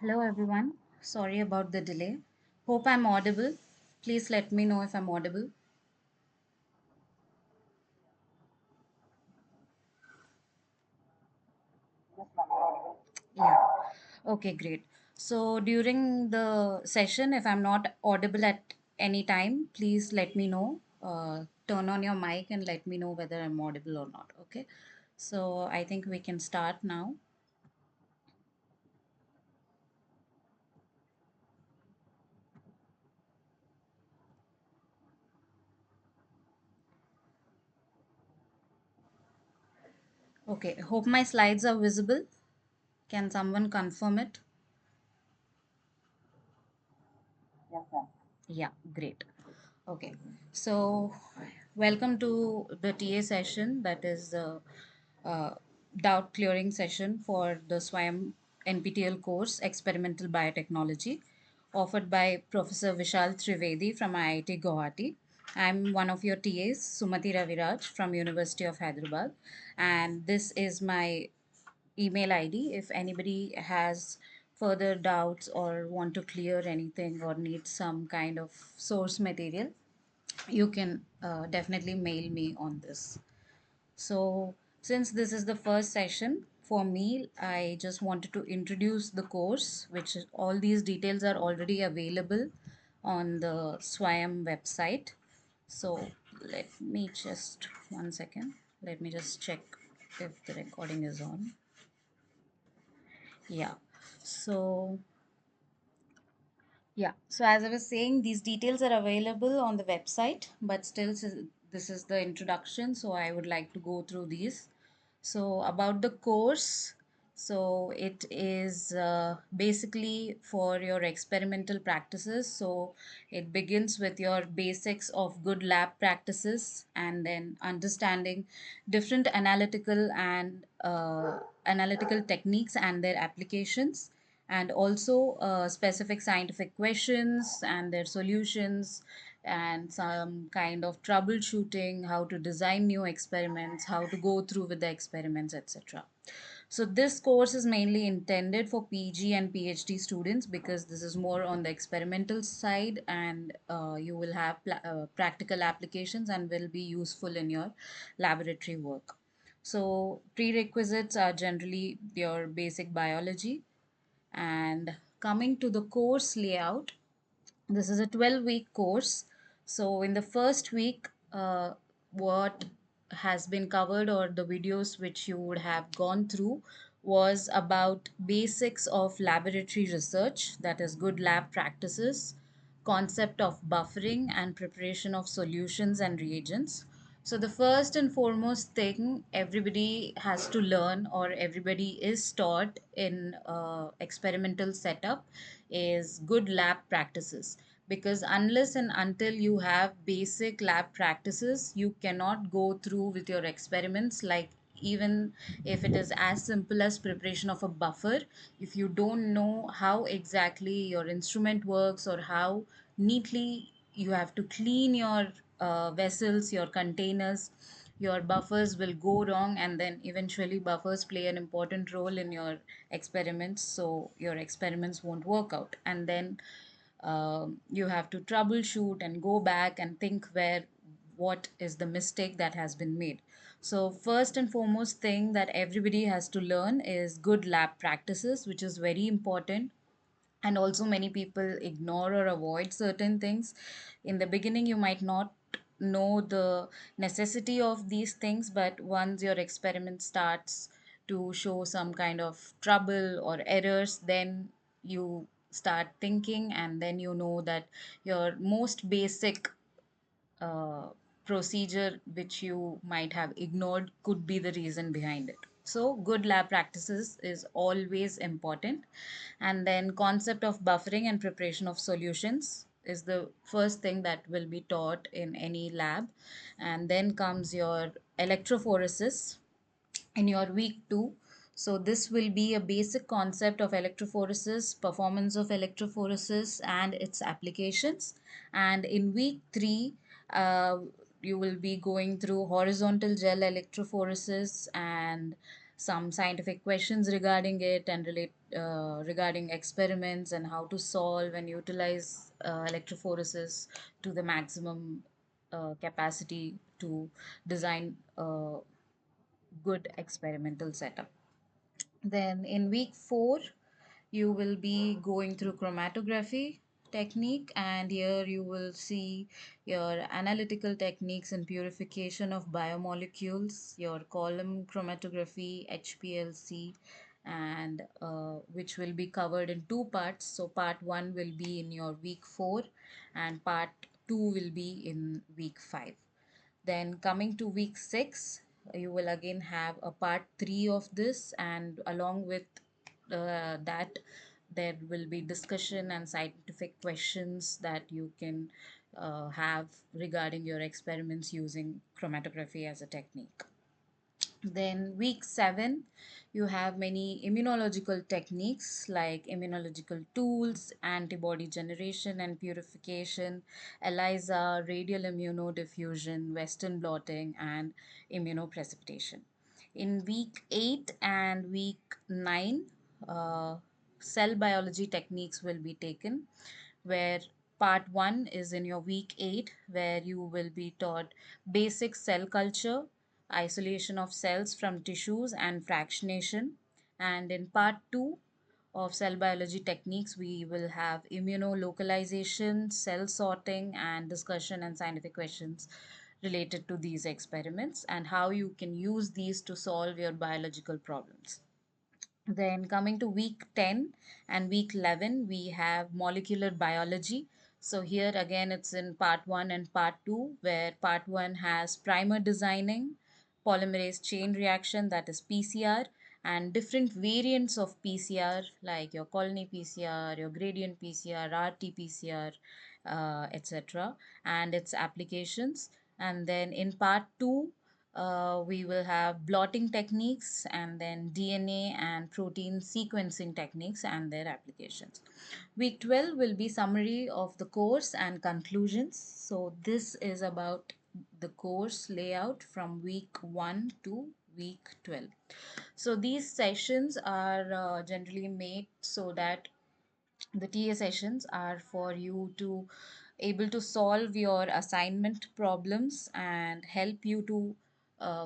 Hello everyone. Sorry about the delay. Hope I'm audible. Please let me know if I'm audible. Yeah. Okay, great. So during the session, if I'm not audible at any time, please let me know. Turn on your mic and let me know whether I'm audible or not. Okay. So I think we can start now. Okay. Hope my slides are visible. Can someone confirm it? Yeah, great. Okay, so welcome to the TA session, that is the uh, doubt clearing session for the SWAYAM NPTEL course Experimental Biotechnology, offered by Professor Vishal Trivedi from IIT Guwahati. I'm one of your TAs, Sumati Raviraj from University of Hyderabad, and this is my email ID. If anybody has further doubts or want to clear anything or need some kind of source material, you can definitely mail me on this. So, since this is the first session for me, I just wanted to introduce the course, which all these details are already available on the SWAYAM website. So, let me just 1 second. Let me just check if the recording is on. Yeah. So, yeah. So as I was saying, these details are available on the website, but still, this is the introduction. So I would like to go through these. So about the course, so it is basically for your experimental practices. So it begins with your basics of good lab practices and then understanding different analytical techniques and their applications, and also specific scientific questions and their solutions, and some kind of troubleshooting, how to design new experiments, how to go through with the experiments, etc. So this course is mainly intended for PG and PhD students because this is more on the experimental side, and you will have practical applications and will be useful in your laboratory work. So prerequisites are generally your basic biology. And coming to the course layout, this is a 12-week course. So in the first week, what has been covered, or the videos which you would have gone through, was about basics of laboratory research, that is good lab practices, concept of buffering and preparation of solutions and reagents. So the first and foremost thing everybody has to learn, or everybody is taught in experimental setup, is good lab practices. Because unless and until you have basic lab practices, you cannot go through with your experiments. Like, even if it is as simple as preparation of a buffer, if you don't know how exactly your instrument works, or how neatly you have to clean your vessels, your containers, your buffers will go wrong, and then eventually buffers play an important role in your experiments, so your experiments won't work out. And then you have to troubleshoot and go back and think where, what is the mistake that has been made. So first and foremost thing that everybody has to learn is good lab practices, which is very important. And also many people ignore or avoid certain things. In the beginning you might not know the necessity of these things, but once your experiment starts to show some kind of trouble or errors, then you start thinking, and then you know that your most basic uh, procedure which you might have ignored could be the reason behind it. So good lab practices is always important. And then concept of buffering and preparation of solutions is the first thing that will be taught in any lab. And then comes your electrophoresis in your week 2. So this will be a basic concept of electrophoresis, performance of electrophoresis and its applications. And in week 3, you will be going through horizontal gel electrophoresis and some scientific questions regarding it and regarding experiments and how to solve and utilize electrophoresis to the maximum capacity to design a good experimental setup. Then in week 4, you will be going through chromatography technique, and here you will see your analytical techniques and purification of biomolecules, your column chromatography, HPLC, and which will be covered in two parts. So, part 1 will be in your week 4, and part 2 will be in week 5. Then coming to week 6, you will again have a part 3 of this, and along with that, there will be discussion and scientific questions that you can have regarding your experiments using chromatography as a technique. Then, week 7, you have many immunological techniques like immunological tools, antibody generation and purification, ELISA, radial immunodiffusion, Western blotting, and immunoprecipitation. In week 8 and week 9, uh, cell biology techniques will be taken, where part 1 is in your week 8, where you will be taught basic cell culture, isolation of cells from tissues, and fractionation. And in part 2 of cell biology techniques, we will have immunolocalization, cell sorting, and discussion and scientific questions related to these experiments and how you can use these to solve your biological problems. Then coming to week 10 and week 11, we have molecular biology. So here again, it's in part 1 and part 2, where part 1 has primer designing, polymerase chain reaction, that is PCR, and different variants of PCR like your colony PCR, your gradient PCR, RT-PCR, etc., and its applications. And then in part 2, we will have blotting techniques, and then DNA and protein sequencing techniques and their applications. Week 12 will be summary of the course and conclusions. So this is about the course layout from week 1 to week 12. So these sessions are generally made so that the TA sessions are for you to able to solve your assignment problems and help you to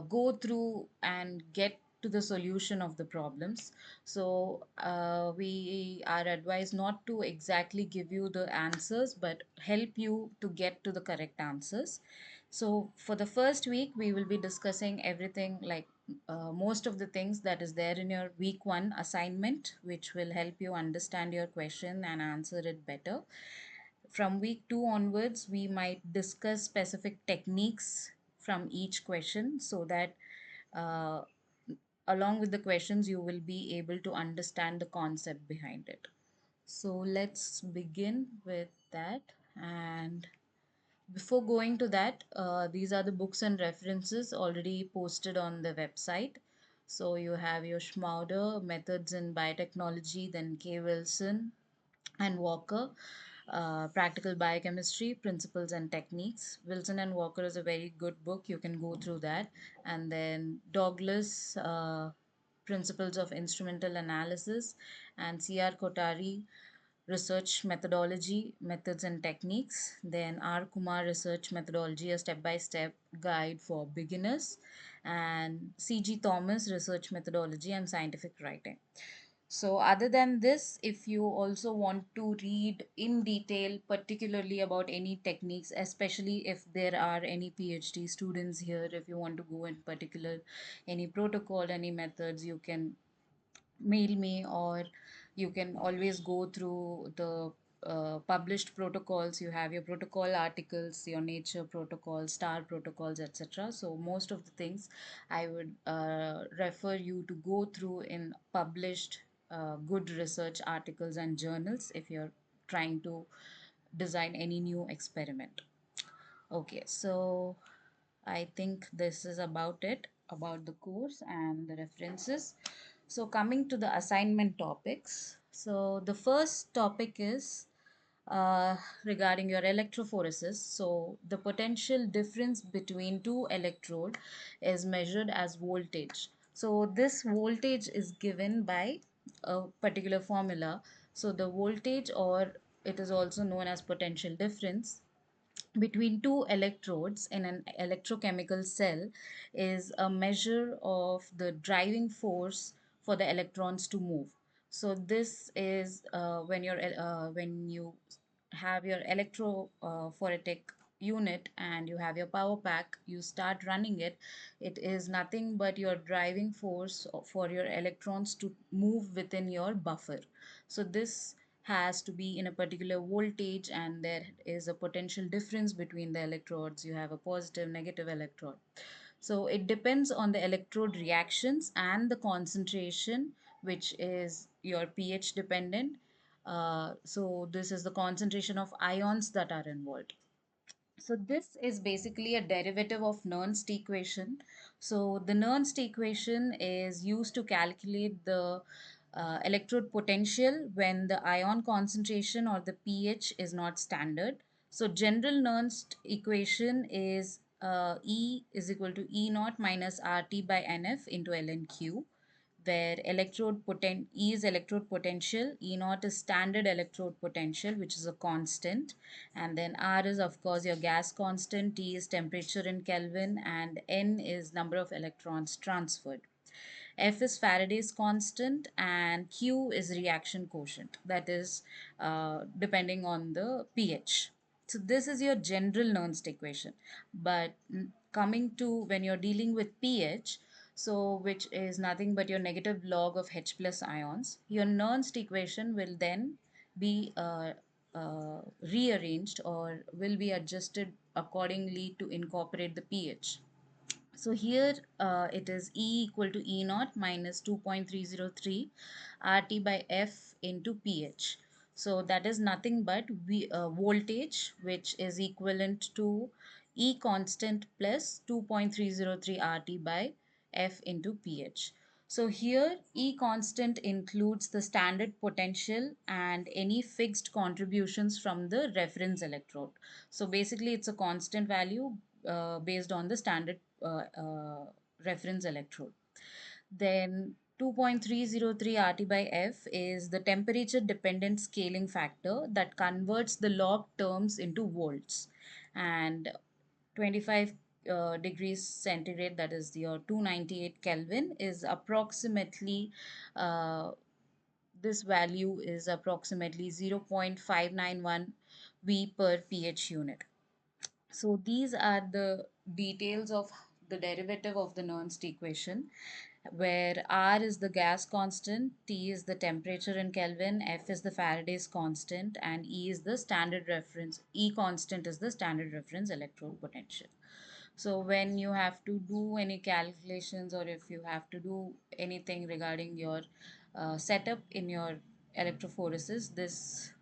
go through and get to the solution of the problems. So we are advised not to exactly give you the answers but help you to get to the correct answers. So for the first week, we will be discussing everything like most of the things that is there in your week 1 assignment, which will help you understand your question and answer it better. From week 2 onwards, we might discuss specific techniques from each question so that uh, along with the questions, you will be able to understand the concept behind it. So let's begin with that. And before going to that, these are the books and references already posted on the website. So you have your Schmauder, Methods in Biotechnology, then K. Wilson and Walker, Practical Biochemistry, Principles and Techniques. Wilson and Walker is a very good book. You can go through that. And then Douglas, Principles of Instrumental Analysis, and C.R. Kotari, Research Methodology, Methods and Techniques. Then R. Kumar, Research Methodology, a step-by-step guide for beginners. And C.G. Thomas, Research Methodology and Scientific Writing. So, other than this, if you also want to read in detail, particularly about any techniques, especially if there are any PhD students here, if you want to go in particular any protocol, any methods, you can mail me, or you can always go through the published protocols. You have your protocol articles, your nature protocols, star protocols, etc. So most of the things I would refer you to go through in published good research articles and journals if you're trying to design any new experiment. Okay, so I think this is about it about the course and the references. So, coming to the assignment topics. So, the first topic is regarding your electrophoresis. So, the potential difference between two electrode is measured as voltage. So this voltage is given by a particular formula. So the voltage, or it is also known as potential difference, between two electrodes in an electrochemical cell is a measure of the driving force for the electrons to move. So this is when you have your electrophoretic unit and you have your power pack, you start running it. It is nothing but your driving force for your electrons to move within your buffer. So this has to be in a particular voltage, and there is a potential difference between the electrodes. You have a positive, negative electrode. So it depends on the electrode reactions and the concentration, which is your pH dependent. So this is the concentration of ions that are involved. So this is basically a derivative of Nernst equation. So the Nernst equation is used to calculate the electrode potential when the ion concentration or the pH is not standard. So general Nernst equation is E is equal to E naught minus RT by NF into ln Q, where E is electrode potential, E naught is standard electrode potential, which is a constant, and then R is of course your gas constant, T is temperature in Kelvin, and N is number of electrons transferred. F is Faraday's constant, and Q is reaction quotient, that is depending on the pH. So this is your general Nernst equation. But coming to when you're dealing with pH, so which is nothing but your negative log of H plus ions, your Nernst equation will then be rearranged or will be adjusted accordingly to incorporate the pH. So here it is E equal to E naught minus 2.303 RT by F into pH. So that is nothing but voltage, which is equivalent to E constant plus 2.303 RT by F into pH. So here E constant includes the standard potential and any fixed contributions from the reference electrode. So basically it's a constant value based on the standard reference electrode. Then 2.303 RT by F is the temperature dependent scaling factor that converts the log terms into volts. And 25 degrees centigrade, that is your 298 Kelvin, is approximately this value is approximately 0.591 V per pH unit. So these are the details of the derivative of the Nernst equation, where R is the gas constant, T is the temperature in Kelvin, F is the Faraday's constant, and E is the standard reference. E constant is the standard reference electrode potential. So when you have to do any calculations, or if you have to do anything regarding your setup in your electrophoresis, this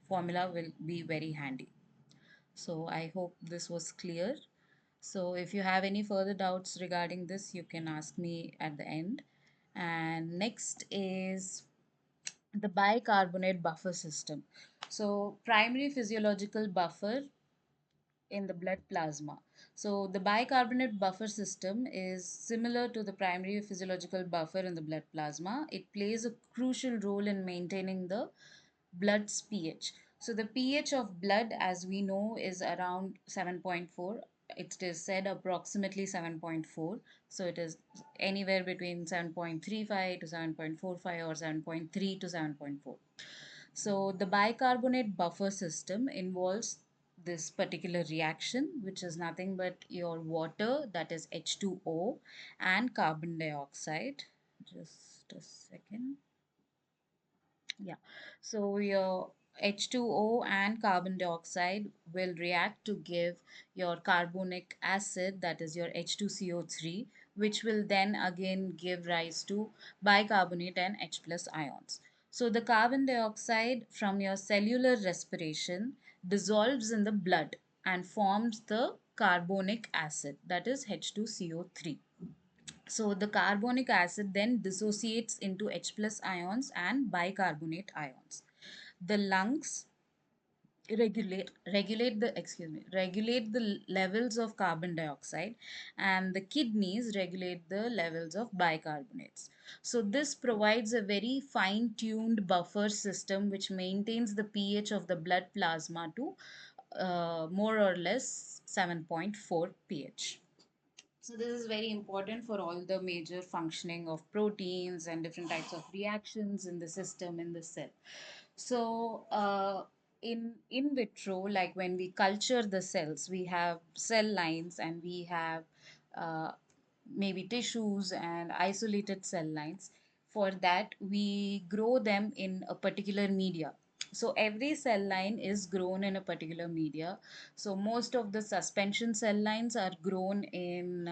formula will be very handy. So I hope this was clear. So if you have any further doubts regarding this, you can ask me at the end. And next is the bicarbonate buffer system. So primary physiological buffer in the blood plasma. So the bicarbonate buffer system is similar to the primary physiological buffer in the blood plasma. It plays a crucial role in maintaining the blood's pH. So the pH of blood, as we know, is around 7.4. It is said approximately 7.4. So it is anywhere between 7.35 to 7.45 or 7.3 to 7.4. So the bicarbonate buffer system involves this particular reaction, which is nothing but your water, that is H2O, and carbon dioxide. Just a second. Yeah. So your H2O and carbon dioxide will react to give your carbonic acid, that is your H2CO3, which will then again give rise to bicarbonate and H plus ions. So the carbon dioxide from your cellular respiration dissolves in the blood and forms the carbonic acid, that is H2CO3. So the carbonic acid then dissociates into H plus ions and bicarbonate ions. The lungs regulate the levels of carbon dioxide, and the kidneys regulate the levels of bicarbonates. So this provides a very fine tuned buffer system which maintains the pH of the blood plasma to more or less 7.4 pH. So this is very important for all the major functioning of proteins and different types of reactions in the system, in the cell. So in vitro, like when we culture the cells, we have cell lines and we have uh, maybe tissues and isolated cell lines. For that, we grow them in a particular media. So every cell line is grown in a particular media. So most of the suspension cell lines are grown in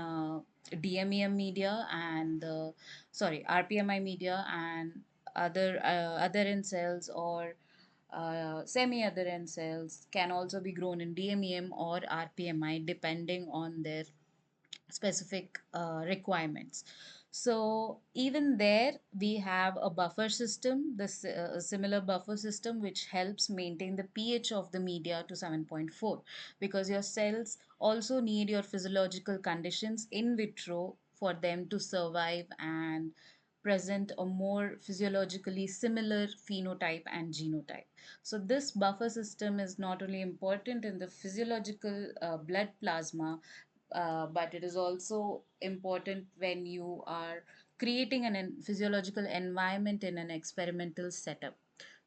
DMEM media and sorry, RPMI media, and other cells or semi-adherent cells can also be grown in DMEM or RPMI depending on their specific requirements. So even there we have a buffer system, this a similar buffer system which helps maintain the pH of the media to 7.4, because your cells also need your physiological conditions in vitro for them to survive and present a more physiologically similar phenotype and genotype. So, this buffer system is not only important in the physiological blood plasma, but it is also important when you are creating an physiological environment in an experimental setup.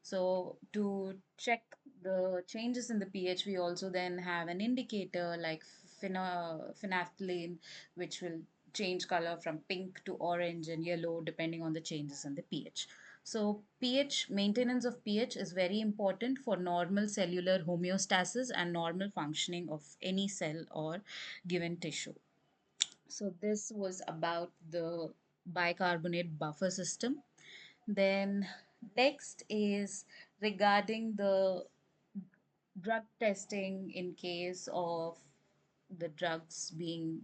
So to check the changes in the pH, we also then have an indicator like phenolphthalein, which will change color from pink to orange and yellow depending on the changes in the pH. So pH, maintenance of pH is very important for normal cellular homeostasis and normal functioning of any cell or given tissue. So this was about the bicarbonate buffer system. Then next is regarding the drug testing in case of the drugs being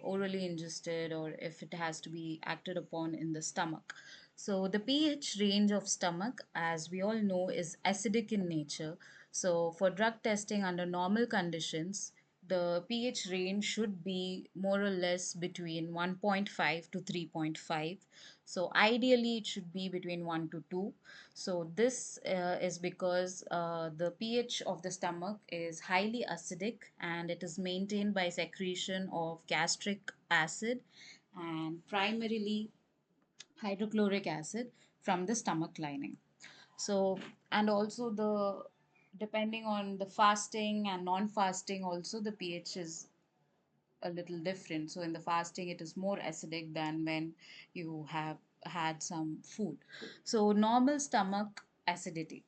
orally ingested or if it has to be acted upon in the stomach. So the pH range of stomach, as we all know, is acidic in nature. So for drug testing under normal conditions, the pH range should be more or less between 1.5 to 3.5. So ideally, it should be between 1 to 2. So this is because the pH of the stomach is highly acidic and it is maintained by secretion of gastric acid and primarily hydrochloric acid from the stomach lining. So, and also the depending on the fasting and non-fasting, also the pH is a little different. So in the fasting, it is more acidic than when you have had some food. So normal stomach acidity.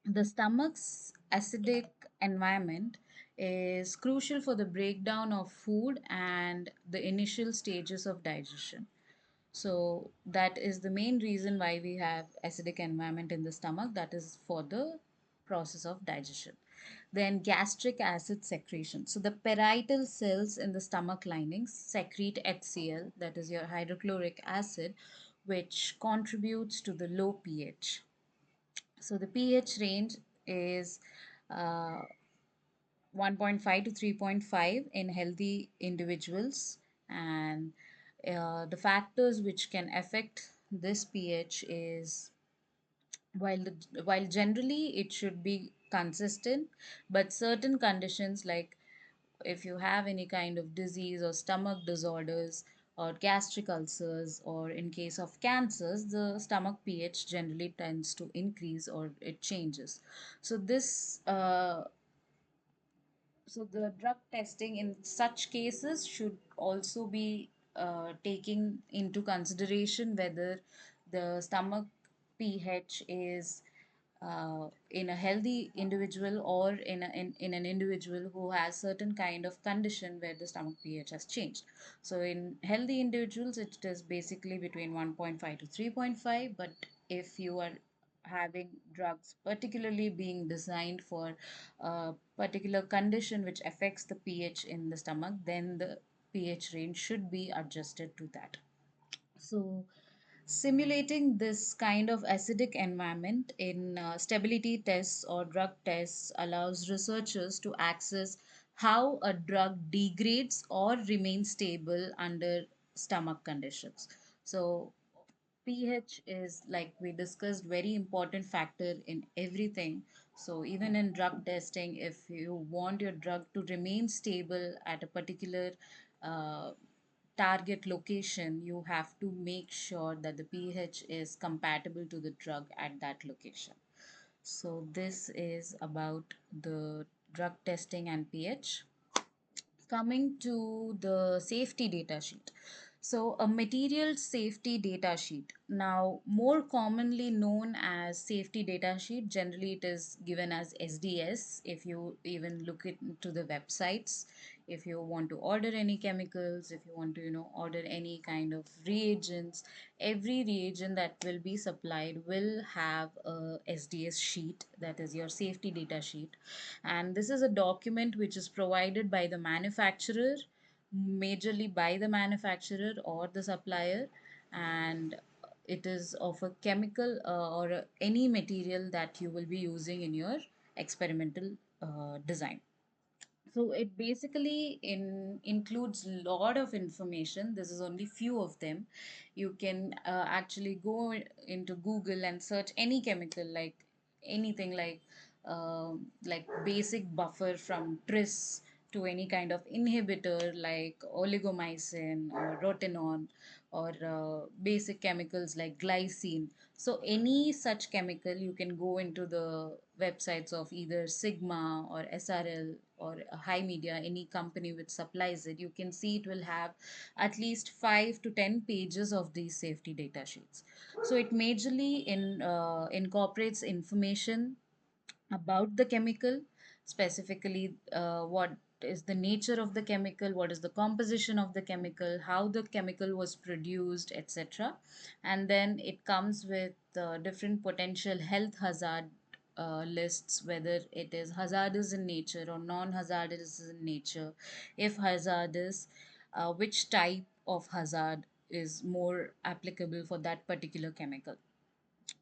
The stomach's acidic environment is crucial for the breakdown of food and the initial stages of digestion. So that is the main reason why we have acidic environment in the stomach, that is for the process of digestion. Then gastric acid secretion. So the parietal cells in the stomach linings secrete HCl, that is your hydrochloric acid, which contributes to the low pH. So the pH range is uh, 1.5 to 3.5 in healthy individuals, and the factors which can affect this pH is while generally it should be consistent, but certain conditions like if you have any kind of disease or stomach disorders or gastric ulcers or in case of cancers, the stomach pH generally tends to increase or it changes. So this so the drug testing in such cases should also be taking into consideration whether the stomach pH is in a healthy individual or in an individual who has certain kind of condition where the stomach pH has changed. So in healthy individuals, it is basically between 1.5 to 3.5. But if you are having drugs particularly being designed for a particular condition which affects the pH in the stomach, then the pH range should be adjusted to that. So Simulating this kind of acidic environment in stability tests or drug tests allows researchers to access how a drug degrades or remains stable under stomach conditions. So, pH is, like we discussed, very important factor in everything. So even in drug testing, if you want your drug to remain stable at a particular uh, target location, you have to make sure that the pH is compatible to the drug at that location. So this is about the drug testing and pH. Coming to the safety data sheet. So, a material safety data sheet, now more commonly known as safety data sheet, generally it is given as SDS. If you even look into the websites, if you want to order any chemicals, if you want to, order any kind of reagents, every reagent that will be supplied will have a SDS sheet, that is your safety data sheet. And this is a document which is provided by the manufacturer, majorly by the manufacturer or the supplier, and it is of a chemical or any material that you will be using in your experimental design. So it basically includes lot of information. This is only few of them. You can actually go into Google and search any chemical, like anything like basic buffer from tris to any kind of inhibitor like oligomycin or rotenone, or basic chemicals like glycine. So any such chemical, you can go into the websites of either Sigma or SRL or High Media, any company which supplies it. You can see it will have at least 5 to 10 pages of these safety data sheets. So it majorly incorporates information about the chemical, specifically what is the nature of the chemical, what is the composition of the chemical, how the chemical was produced, etc. And then it comes with different potential health hazard lists, whether it is hazardous in nature or non-hazardous in nature. If hazardous, which type of hazard is more applicable for that particular chemical,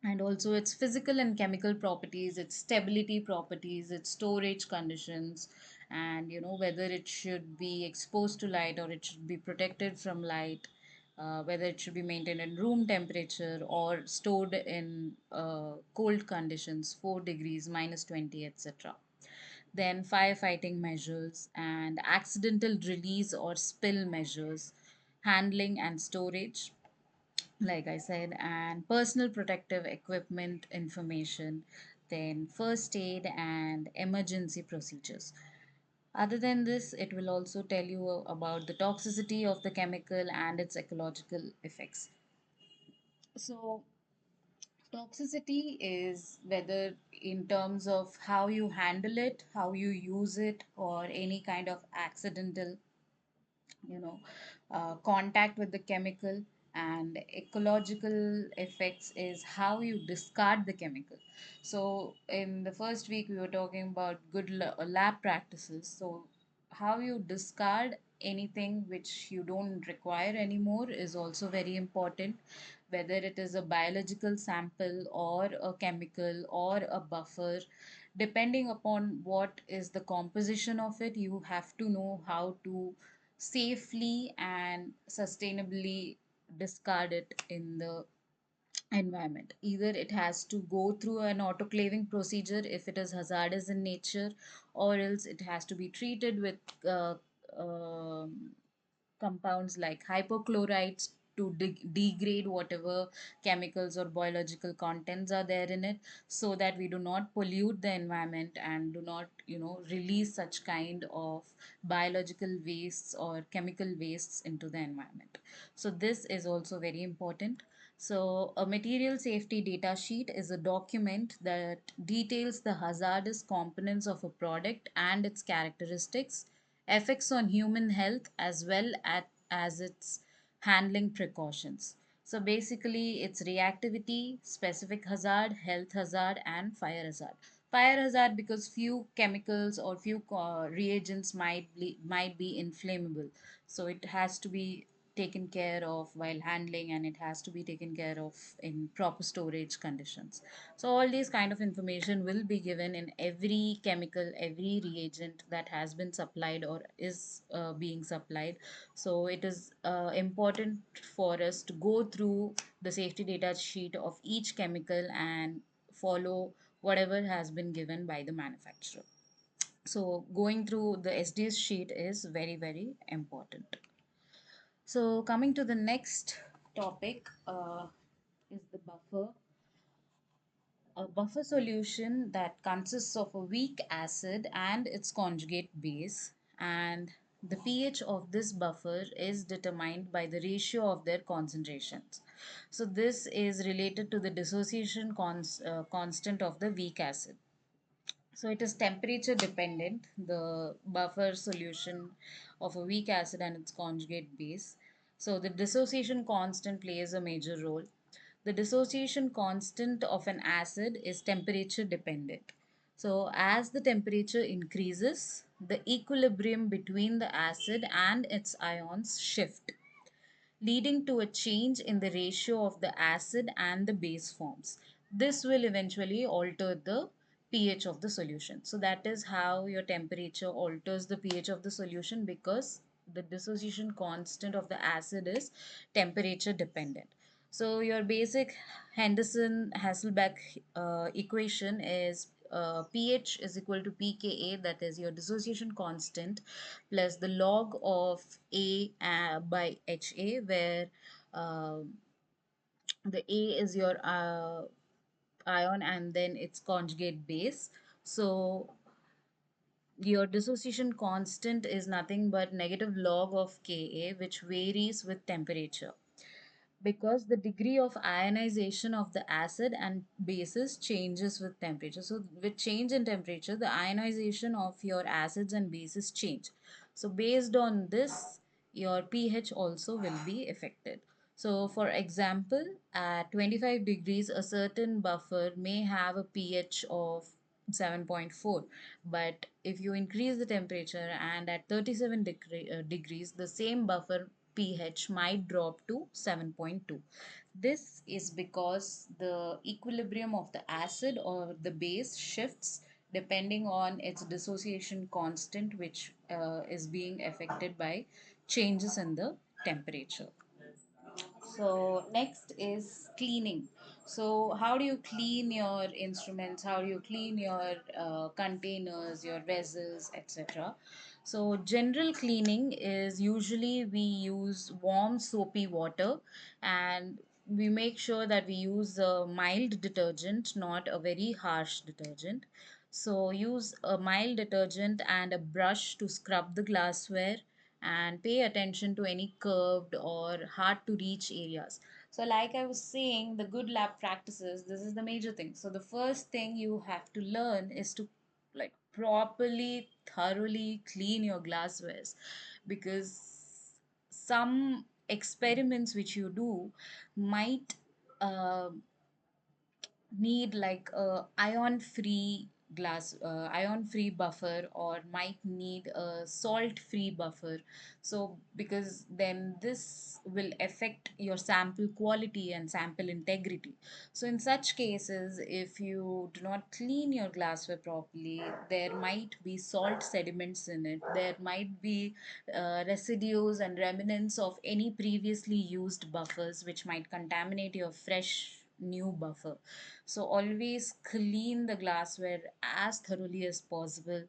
and also its physical and chemical properties, its stability properties, its storage conditions, and whether it should be exposed to light or it should be protected from light, whether it should be maintained in room temperature or stored in cold conditions, 4 degrees, -20, etc. Then firefighting measures and accidental release or spill measures, handling and storage, like I said, and personal protective equipment information, then first aid and emergency procedures. Other than this, it will also tell you about the toxicity of the chemical and its ecological effects. So, toxicity is whether in terms of how you handle it, how you use it, or any kind of accidental you know contact with the chemical. And ecological effects is how you discard the chemical. So in the first week we were talking about good lab practices. So how you discard anything which you don't require anymore is also very important, whether it is a biological sample or a chemical or a buffer. Depending upon what is the composition of it, you have to know how to safely and sustainably discard it in the environment. Either it has to go through an autoclaving procedure if it is hazardous in nature, or else it has to be treated with uh, um compounds like hypochlorites to degrade whatever chemicals or biological contents are there in it, so that we do not pollute the environment and do not release such kind of biological wastes or chemical wastes into the environment. So this is also very important. So a material safety data sheet is a document that details the hazardous components of a product and its characteristics, effects on human health, as well as its handling precautions. So basically, it's reactivity, specific hazard, health hazard, and fire hazard. Fire hazard because few chemicals or few reagents might be inflammable, so it has to be taken care of while handling, and it has to be taken care of in proper storage conditions. So all these kind of information will be given in every chemical, every reagent that has been supplied or is being supplied. So it is important for us to go through the safety data sheet of each chemical and follow whatever has been given by the manufacturer. So going through the SDS sheet is very, very important. So coming to the next topic is the buffer. A buffer solution that consists of a weak acid and its conjugate base, and the pH of this buffer is determined by the ratio of their concentrations. So this is related to the dissociation constant of the weak acid. So it is temperature dependent, the buffer solution of a weak acid and its conjugate base. So the dissociation constant plays a major role. The dissociation constant of an acid is temperature dependent. So as the temperature increases, the equilibrium between the acid and its ions shift, leading to a change in the ratio of the acid and the base forms. This will eventually alter the pH of the solution. So that is how your temperature alters the pH of the solution, because the dissociation constant of the acid is temperature dependent. So your basic Henderson-Hasselbalch equation is pH is equal to pKa, that is your dissociation constant, plus the log of A by HA, where uh, the A is your ion and then its conjugate base. So your dissociation constant is nothing but negative log of Ka, which varies with temperature, because the degree of ionization of the acid and bases changes with temperature. So with change in temperature, the ionization of your acids and bases change. So based on this, your pH also will be affected. So for example, at 25 degrees, a certain buffer may have a pH of 7.4, but if you increase the temperature and at 37 degrees, the same buffer pH might drop to 7.2. This is because the equilibrium of the acid or the base shifts depending on its dissociation constant, which is being affected by changes in the temperature. So next is cleaning. So how do you clean your instruments? How do you clean your containers, your vessels, etc.? So general cleaning is usually we use warm soapy water, and we make sure that we use a mild detergent, not a very harsh detergent. So use a mild detergent and a brush to scrub the glassware, and pay attention to any curved or hard to reach areas. So like I was saying, the good lab practices, this is the major thing. So the first thing you have to learn is to like properly, thoroughly clean your glasswares, because some experiments which you do might uh, need like a ion free buffer, or might need a salt free buffer. So because then this will affect your sample quality and sample integrity. So in such cases, if you do not clean your glassware properly, there might be salt sediments in it, there might be residues and remnants of any previously used buffers which might contaminate your fresh new buffer. So always clean the glassware as thoroughly as possible.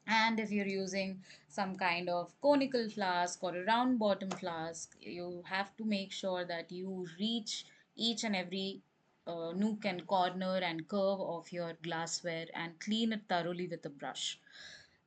And if you're using some kind of conical flask or a round bottom flask, you have to make sure that you reach each and every nook and corner and curve of your glassware and clean it thoroughly with a brush.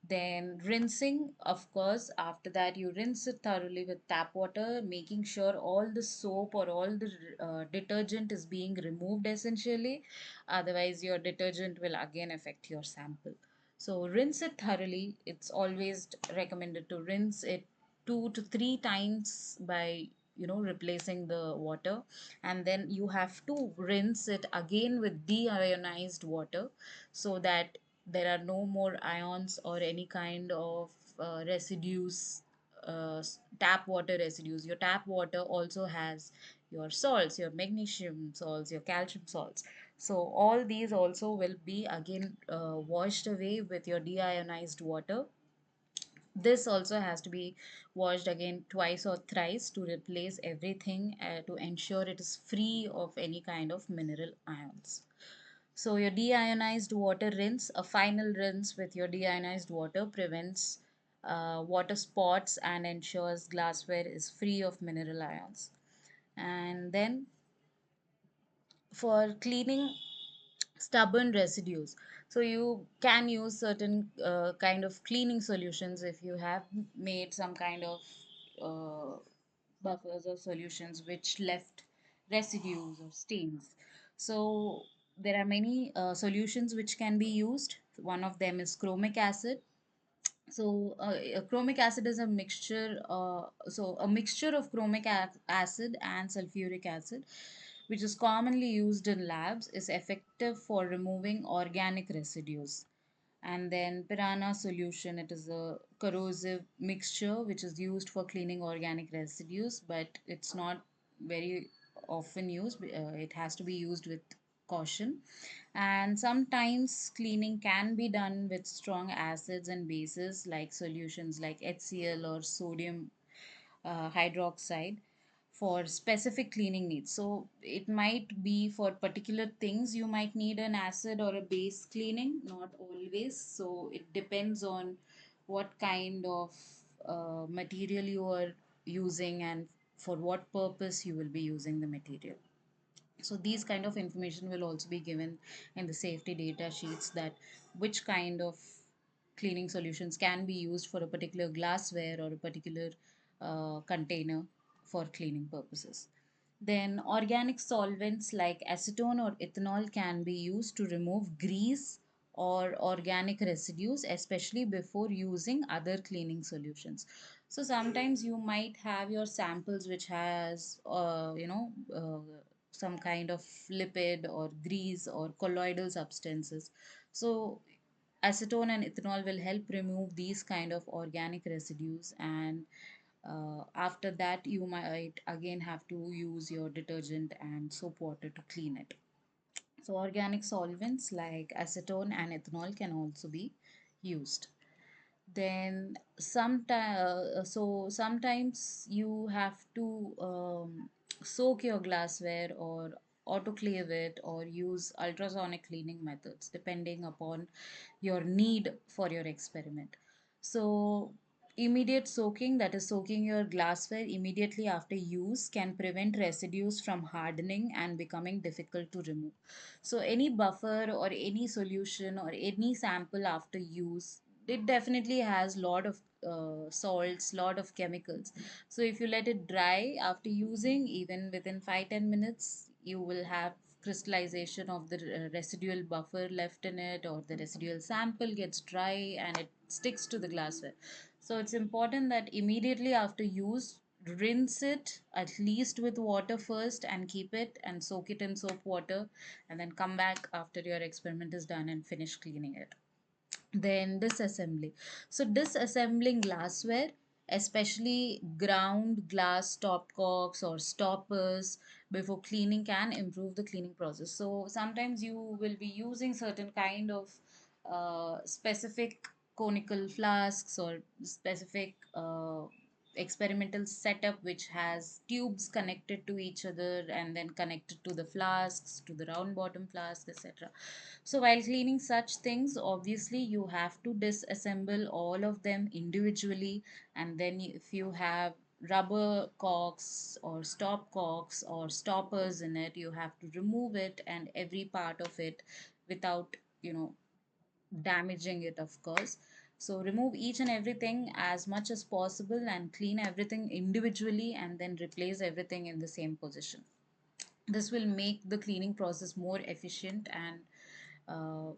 Then rinsing, of course, after that you rinse it thoroughly with tap water, making sure all the soap or all the detergent is being removed essentially. Otherwise, your detergent will again affect your sample. So rinse it thoroughly. It's always recommended to rinse it 2 to 3 times by replacing the water, and then you have to rinse it again with deionized water, so that there are no more ions or any kind of residues tap water residues. Your tap water also has your salts, your magnesium salts, your calcium salts. So all these also will be again washed away with your deionized water. This also has to be washed again twice or thrice to replace everything, to ensure it is free of any kind of mineral ions. So your deionized water rinse, a final rinse with your deionized water prevents water spots and ensures glassware is free of mineral ions. And then for cleaning stubborn residues, so you can use certain kind of cleaning solutions if you have made some kind of uh, buffers or solutions which left residues or stains. So there are many solutions which can be used. One of them is chromic acid. So chromic acid is a mixture, a mixture of acid and sulfuric acid, which is commonly used in labs, is effective for removing organic residues. And then piranha solution, it is a corrosive mixture which is used for cleaning organic residues, but it's not very often used. It has to be used with caution. And sometimes cleaning can be done with strong acids and bases like solutions like HCl or sodium hydroxide for specific cleaning needs. So it might be for particular things you might need an acid or a base cleaning, not always. So it depends on what kind of material you are using and for what purpose you will be using the material. So these kind of information will also be given in the safety data sheets, that which kind of cleaning solutions can be used for a particular glassware or a particular container for cleaning purposes. Then organic solvents like acetone or ethanol can be used to remove grease or organic residues, especially before using other cleaning solutions. So sometimes you might have your samples which has some kind of lipid or grease or colloidal substances. So acetone and ethanol will help remove these kind of organic residues, and after that you might again have to use your detergent and soap water to clean it. So organic solvents like acetone and ethanol can also be used. Then sometimes you have to soak your glassware or autoclave it or use ultrasonic cleaning methods depending upon your need for your experiment. So immediate soaking, that is soaking your glassware immediately after use, can prevent residues from hardening and becoming difficult to remove. So any buffer or any solution or any sample after use, it definitely has lot of salts, lot of chemicals. So if you let it dry after using, even within 5-10 minutes, you will have crystallization of the residual buffer left in it, or the residual sample gets dry and it sticks to the glassware. So it's important that immediately after use, rinse it at least with water first and keep it and soak it in soap water, and then come back after your experiment is done and finish cleaning it. Then disassembly. So disassembling glassware, especially ground glass stopcocks or stoppers, before cleaning can improve the cleaning process. So sometimes you will be using certain kind of specific conical flasks or specific experimental setup which has tubes connected to each other and then connected to the flasks, to the round bottom flask, etc. So while cleaning such things, obviously you have to disassemble all of them individually, and then if you have rubber corks or stop corks or stoppers in it, you have to remove it and every part of it without, damaging it, of course. So remove each and everything as much as possible and clean everything individually and then replace everything in the same position. This will make the cleaning process more efficient and uh,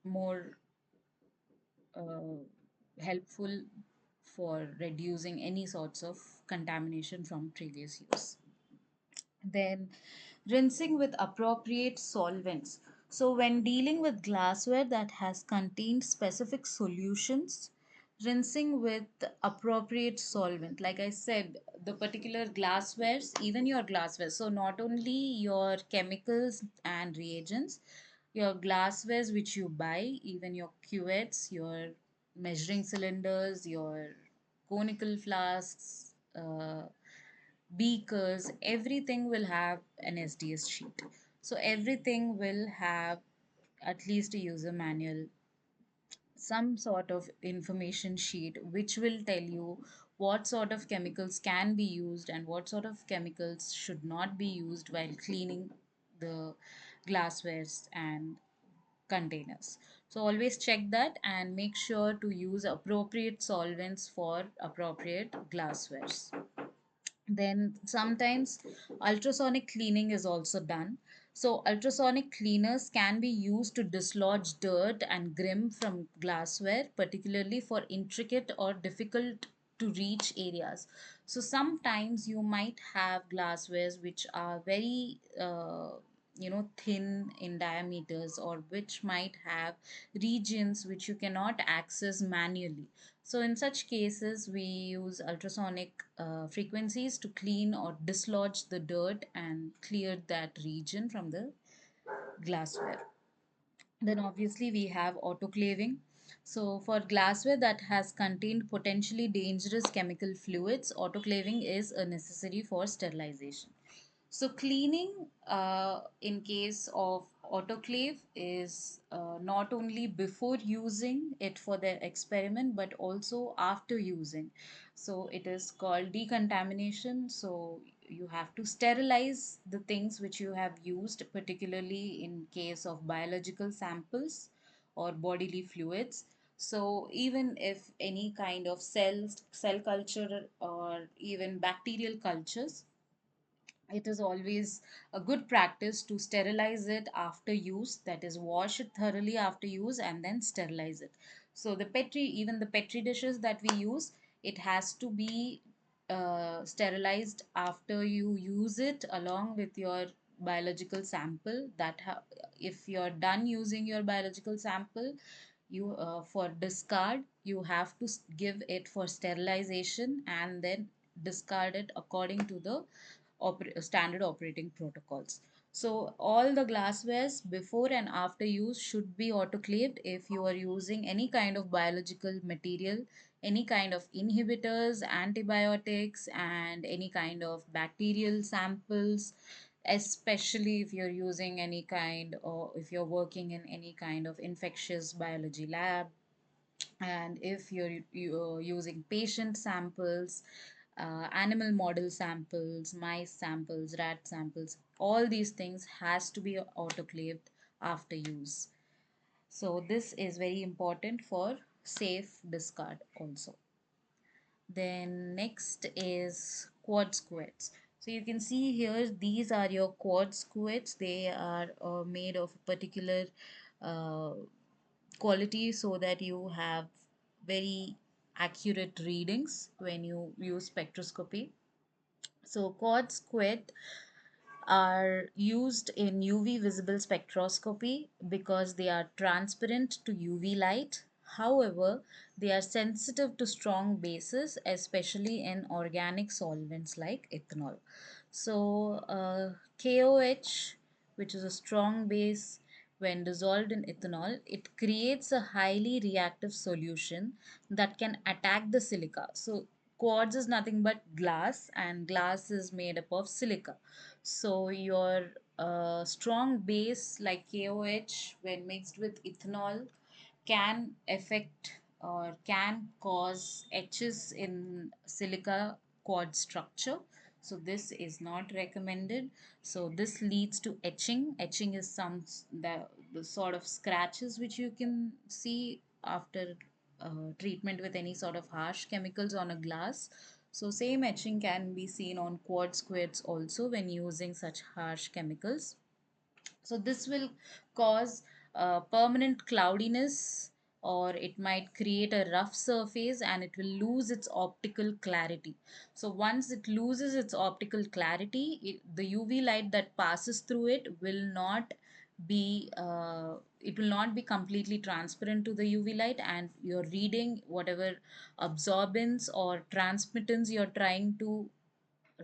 more uh, helpful for reducing any sorts of contamination from previous use. Then rinsing with appropriate solvents. So when dealing with glassware that has contained specific solutions, Rinsing with appropriate solvent. Like I said, the particular glasswares, even your glassware. So not only your chemicals and reagents, your glasswares which you buy, even your cuvettes, your measuring cylinders, your conical flasks, beakers, everything will have an SDS sheet. So everything will have at least a user manual, some sort of information sheet which will tell you what sort of chemicals can be used and what sort of chemicals should not be used while cleaning the glasswares and containers. So always check that and make sure to use appropriate solvents for appropriate glasswares. Then sometimes ultrasonic cleaning is also done. So ultrasonic cleaners can be used to dislodge dirt and grime from glassware, particularly for intricate or difficult to reach areas. So sometimes you might have glasswares which are very thin in diameters, or which might have regions which you cannot access manually. So in such cases, we use ultrasonic frequencies to clean or dislodge the dirt and clear that region from the glassware. Then obviously we have autoclaving. So for glassware that has contained potentially dangerous chemical fluids, autoclaving is a necessary for sterilization. So cleaning in case of autoclave is not only before using it for the experiment but also after using. So it is called decontamination. So you have to sterilize the things which you have used, particularly in case of biological samples or bodily fluids. So even if any kind of cell culture or even bacterial cultures, it is always a good practice to sterilize it after use, that is wash it thoroughly after use and then sterilize it. So the petri, even the petri dishes that we use, it has to be sterilized after you use it along with your biological sample. If you're done using your biological sample, you for discard, you have to give it for sterilization and then discard it according to the standard operating protocols. So all the glasswares before and after use should be autoclaved. If you are using any kind of biological material, any kind of inhibitors, antibiotics, and any kind of bacterial samples, especially if you're using any kind, or if you're working in any kind of infectious biology lab, and if you're using patient samples, animal model samples, mice samples, rat samples, all these things has to be autoclaved after use. So this is very important for safe discard also. Then next is quartz quets. So you can see here, these are your quartz quets. They are made of a particular uh, quality so that you have very accurate readings when you use spectroscopy. So quartz quet are used in UV visible spectroscopy because they are transparent to UV light. However, they are sensitive to strong bases, especially in organic solvents like ethanol. So, KOH, which is a strong base, when dissolved in ethanol, it creates a highly reactive solution that can attack the silica. So, quartz is nothing but glass, and glass is made up of silica. So your strong base like KOH, when mixed with ethanol, can affect or can cause etches in silica quad structure. So this is not recommended. So this leads to etching. Etching is the sort of scratches which you can see after treatment with any sort of harsh chemicals on a glass. So same etching can be seen on quartz quets also when using such harsh chemicals. So this will cause permanent cloudiness, or it might create a rough surface and it will lose its optical clarity. So once it loses its optical clarity, the UV light that passes through it will not be it will not be completely transparent to the UV light, and your reading, whatever absorbance or transmittance you're trying to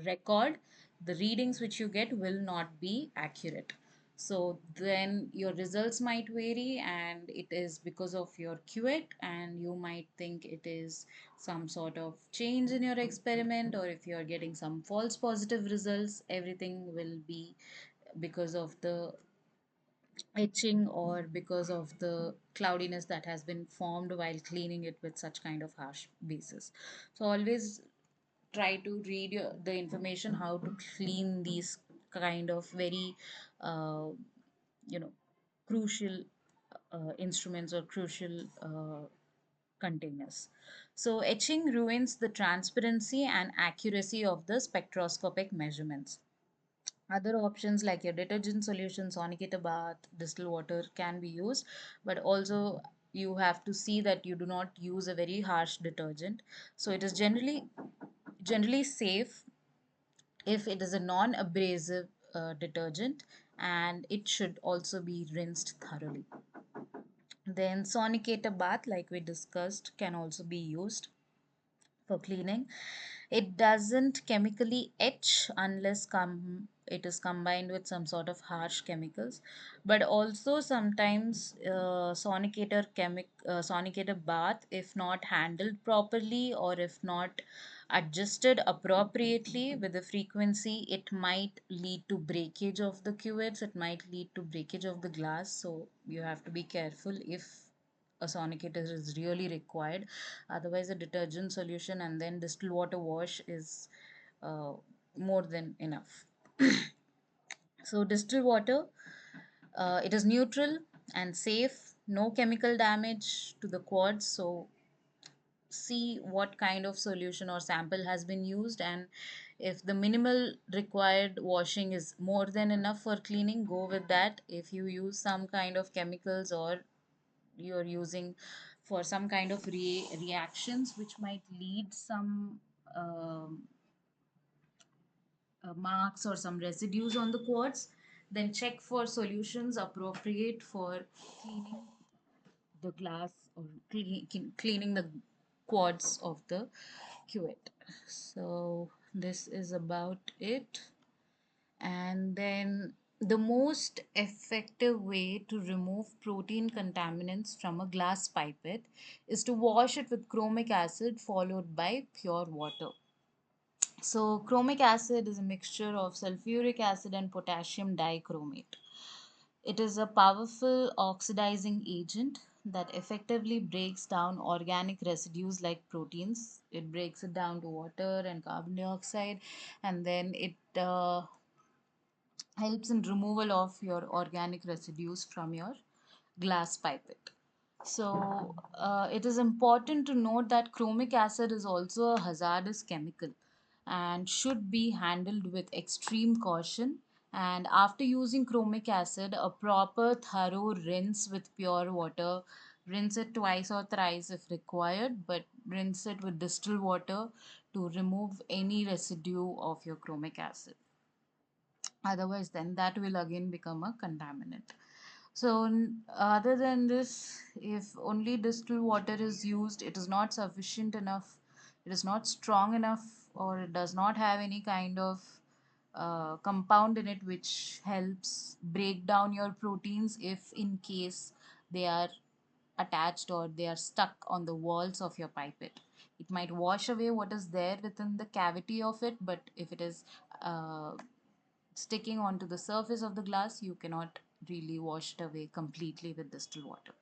record, the readings which you get will not be accurate. So then your results might vary, and it is because of your QET, and you might think it is some sort of change in your experiment, or if you're getting some false positive results, everything will be because of the etching or because of the cloudiness that has been formed while cleaning it with such kind of harsh bases. So always try to read the information how to clean these kind of very uh, you know crucial instruments or crucial containers. So etching ruins the transparency and accuracy of the spectroscopic measurements. Other options like your detergent solution, sonicator bath, distilled water can be used, but also you have to see that you do not use a very harsh detergent. So it is generally safe if it is a non-abrasive detergent, and it should also be rinsed thoroughly. Then sonicator bath, like we discussed, can also be used for cleaning. It doesn't chemically etch unless it is combined with some sort of harsh chemicals. But also sometimes sonicator bath, if not handled properly or if not adjusted appropriately with the frequency, it might lead to breakage of the cuvettes. It might lead to breakage of the glass. So you have to be careful if a sonicator is really required. Otherwise, a detergent solution and then distilled water wash is uh, more than enough. So distilled water, it is neutral and safe, no chemical damage to the quartz. So see what kind of solution or sample has been used, and if the minimal required washing is more than enough for cleaning, go with that. If you use some kind of chemicals, or you're using for some kind of reactions which might lead some um, marks or some residues on the quartz, then check for solutions appropriate for cleaning the glass or cleaning the quartz of the cuvette. So this is about it. And then the most effective way to remove protein contaminants from a glass pipette is to wash it with chromic acid followed by pure water. So chromic acid is a mixture of sulfuric acid and potassium dichromate. It is a powerful oxidizing agent that effectively breaks down organic residues like proteins. It breaks it down to water and carbon dioxide, and then it helps in removal of your organic residues from your glass pipette. So it is important to note that chromic acid is also a hazardous chemical and should be handled with extreme caution. And after using chromic acid, a proper thorough rinse with pure water, rinse it twice or thrice if required, but rinse it with distilled water to remove any residue of your chromic acid. Otherwise, then that will again become a contaminant. So other than this, if only distilled water is used, it is not sufficient enough, it is not strong enough, or it does not have any kind of compound in it which helps break down your proteins if in case they are attached or they are stuck on the walls of your pipette. It might wash away what is there within the cavity of it, but if it is uh, sticking onto the surface of the glass, you cannot really wash it away completely with distilled water.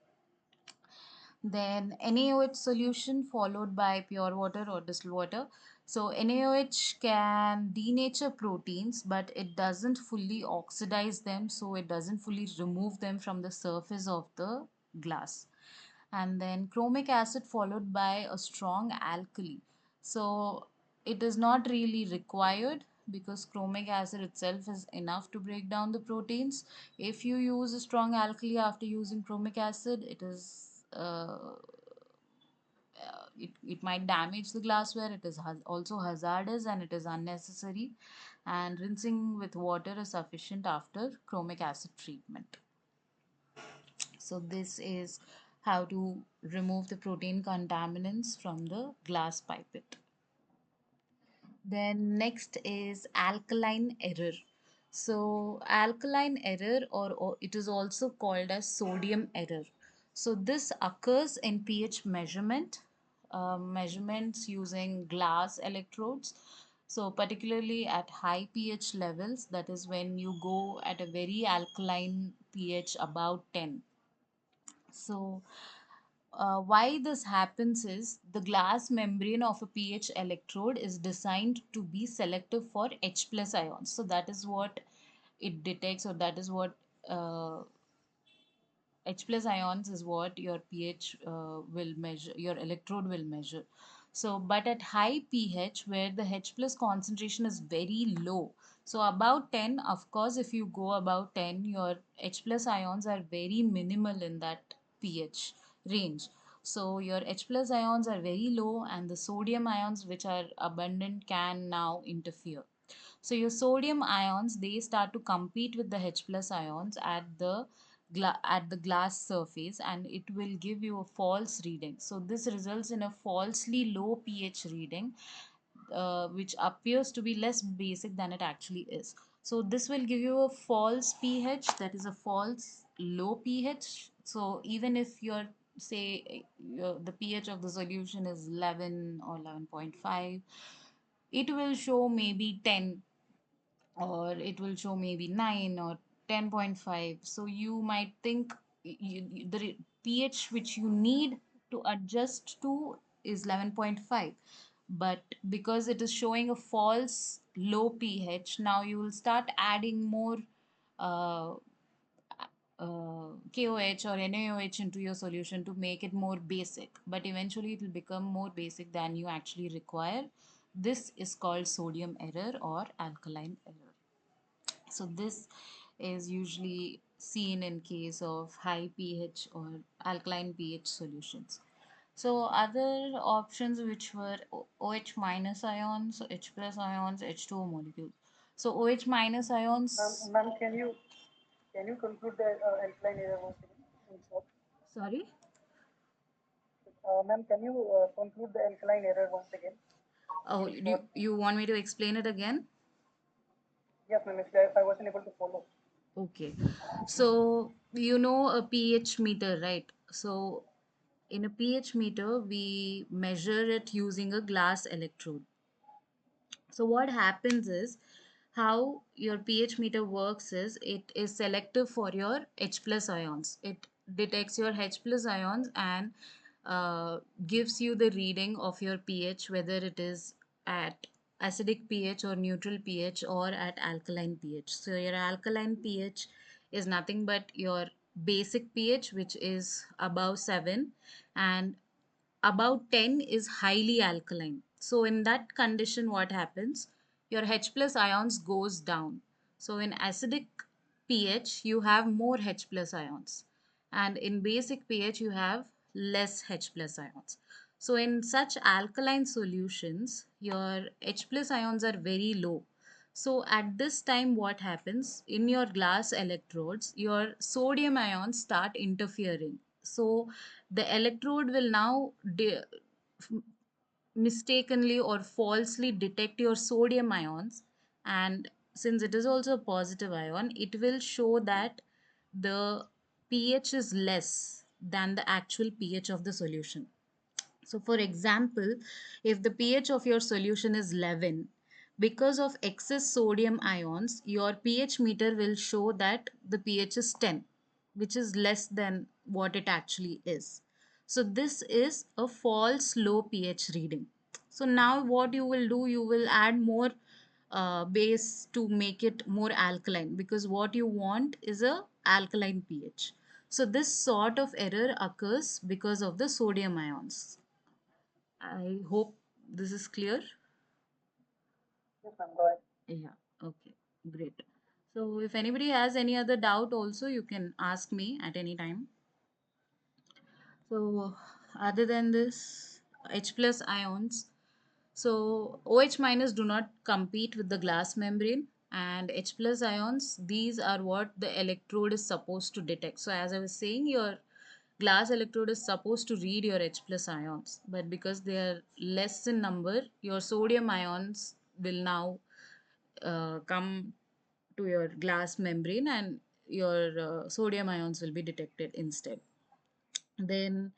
Then NaOH solution followed by pure water or distilled water. So NaOH can denature proteins, but it doesn't fully oxidize them, so it doesn't fully remove them from the surface of the glass. And then chromic acid followed by a strong alkali. So it is not really required because chromic acid itself is enough to break down the proteins. If you use a strong alkali after using chromic acid, it might damage the glassware. It is also hazardous and it is unnecessary. And rinsing with water is sufficient after chromic acid treatment. So this is how to remove the protein contaminants from the glass pipette. Then next is alkaline error. So alkaline error, or it is also called as sodium error. So this occurs in pH measurement, measurements using glass electrodes. So particularly at high pH levels, that is when you go at a very alkaline pH about 10. So why this happens is the glass membrane of a pH electrode is designed to be selective for H plus ions. So that is what it detects, or that is what uh, H plus ions is what your pH will measure, your electrode will measure. So, but at high pH where the H plus concentration is very low, so about 10, of course, if you go about 10, your H plus ions are very minimal in that pH range. So, your H plus ions are very low, and the sodium ions, which are abundant, can now interfere. So your sodium ions, they start to compete with the H plus ions at the glass surface, and it will give you a false reading. So this results in a falsely low pH reading, which appears to be less basic than it actually is. So this will give you a false pH, that is a false low pH. So even if your, say, the pH of the solution is 11 or 11.5, it will show maybe 10, or it will show maybe 9 or 10.5. So you might think the pH which you need to adjust to is 11.5, but because it is showing a false low pH, now you will start adding more uh, KOH or NaOH into your solution to make it more basic, but eventually it will become more basic than you actually require. This is called sodium error or alkaline error. So this is usually seen in case of high pH or alkaline pH solutions. So other options which were OH minus ions, H plus ions, H2O molecules. So OH minus ions. Ma'am, can you conclude the alkaline error once again? In short? Sorry. Ma'am, can you conclude the alkaline error once again? Oh, In short? you want me to explain it again? Yes, ma'am. If I wasn't able to follow. Okay. So you know a pH meter, right? So in a pH meter, we measure it using a glass electrode. So what happens is, how your pH meter works is, it is selective for your H plus ions. It detects your H plus ions and gives you the reading of your pH, whether it is at acidic pH or neutral pH or at alkaline pH. So your alkaline pH is nothing but your basic pH, which is above 7, and about 10 is highly alkaline. So in that condition, what happens? Your H plus ions goes down. So in acidic pH, you have more H plus ions. And in basic pH, you have less H plus ions. So in such alkaline solutions, your H plus ions are very low. So at this time, what happens? In your glass electrodes, your sodium ions start interfering. So the electrode will now mistakenly or falsely detect your sodium ions, and since it is also a positive ion, it will show that the pH is less than the actual pH of the solution. So, for example, if the pH of your solution is 11, because of excess sodium ions, your pH meter will show that the pH is 10, which is less than what it actually is. So, this is a false low pH reading. So, now what you will do, you will add more base to make it more alkaline, because what you want is a alkaline pH. So this sort of error occurs because of the sodium ions. I hope this is clear. Yes, ma'am. Go ahead. Yeah, okay, great. So if anybody has any other doubt also, you can ask me at any time. So other than this, H plus ions. So OH minus do not compete with the glass membrane. And H plus ions, these are what the electrode is supposed to detect. So as I was saying, your glass electrode is supposed to read your H plus ions, but because they are less in number, your sodium ions will now come to your glass membrane, and your sodium ions will be detected instead. Then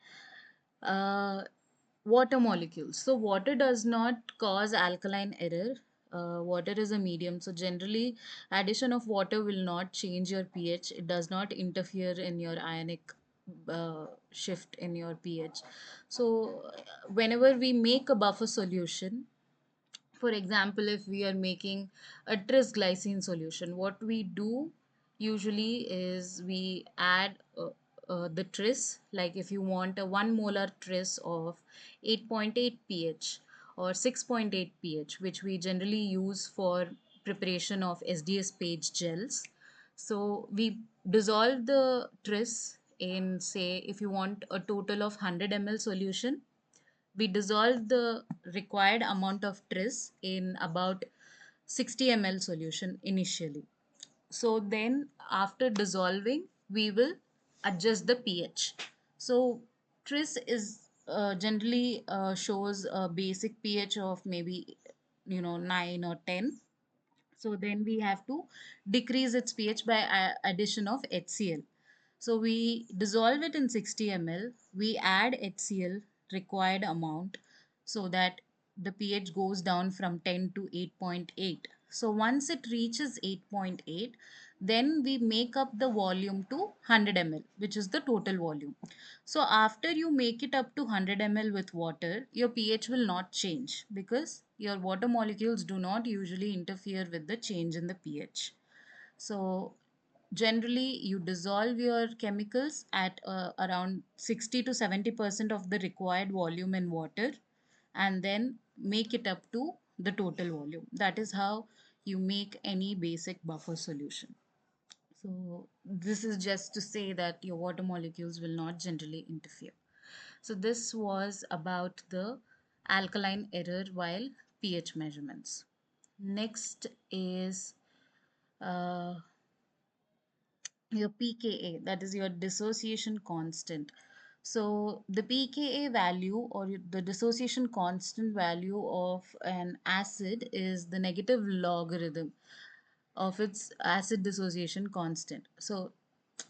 uh, water molecules. So water does not cause alkaline error. Water is a medium, so generally addition of water will not change your pH. It does not interfere in your ionic shift in your pH. So whenever we make a buffer solution, for example, if we are making a tris glycine solution, what we do usually is we add the tris, like if you want a 1 molar tris of 8.8 pH or 6.8 pH, which we generally use for preparation of SDS page gels. So we dissolve the tris in, say, if you want a total of 100 ml solution, we dissolve the required amount of tris in about 60 ml solution initially. So then after dissolving, we will adjust the pH. So tris is generally shows a basic pH of maybe 9 or 10. So then we have to decrease its pH by addition of HCl. So we dissolve it in 60 ml. We add HCl required amount so that the pH goes down from 10 to 8.8. So once it reaches 8.8, then we make up the volume to 100 ml, which is the total volume. So after you make it up to 100 ml with water, your pH will not change because your water molecules do not usually interfere with the change in the pH. So generally you dissolve your chemicals at around 60 to 70% of the required volume in water, and then make it up to the total volume. That is how you make any basic buffer solution. So this is just to say that your water molecules will not generally interfere. So this was about the alkaline error while pH measurements. Next is uh, your pKa, that is your dissociation constant. So the pKa value, or the dissociation constant value of an acid, is the negative logarithm of its acid dissociation constant. So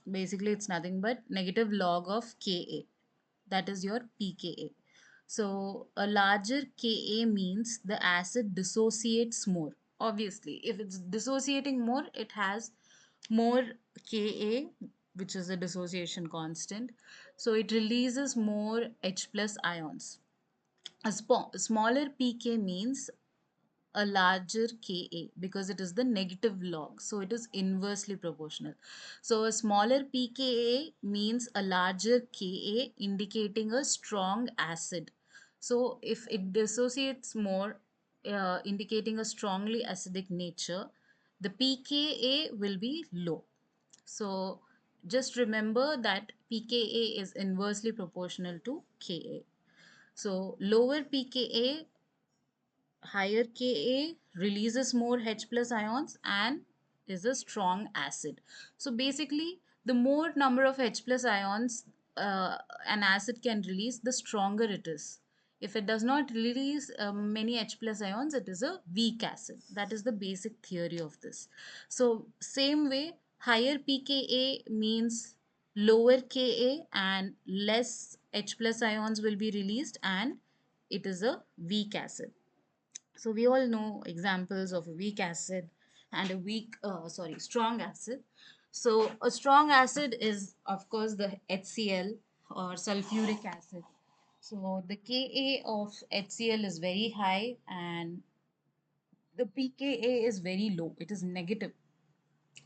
basically it's nothing but negative log of Ka. That is your pKa. So a larger Ka means the acid dissociates more. Obviously, if it's dissociating more, it has more Ka, which is a dissociation constant. So it releases more H plus ions. A smaller pK means a larger Ka, because it is the negative log. So it is inversely proportional. So a smaller pKa means a larger Ka, indicating a strong acid. So if it dissociates more, indicating a strongly acidic nature, the pKa will be low. So just remember that pKa is inversely proportional to Ka. So lower pKa, higher Ka, releases more H plus ions and is a strong acid. So basically, the more number of H plus ions an acid can release, the stronger it is. If it does not release many H plus ions, it is a weak acid. That is the basic theory of this. So same way, higher pKa means lower Ka and less H plus ions will be released, and it is a weak acid. So we all know examples of a weak acid and a strong acid. So a strong acid is of course the HCl or sulfuric acid. So the Ka of HCl is very high and the pKa is very low. It is negative.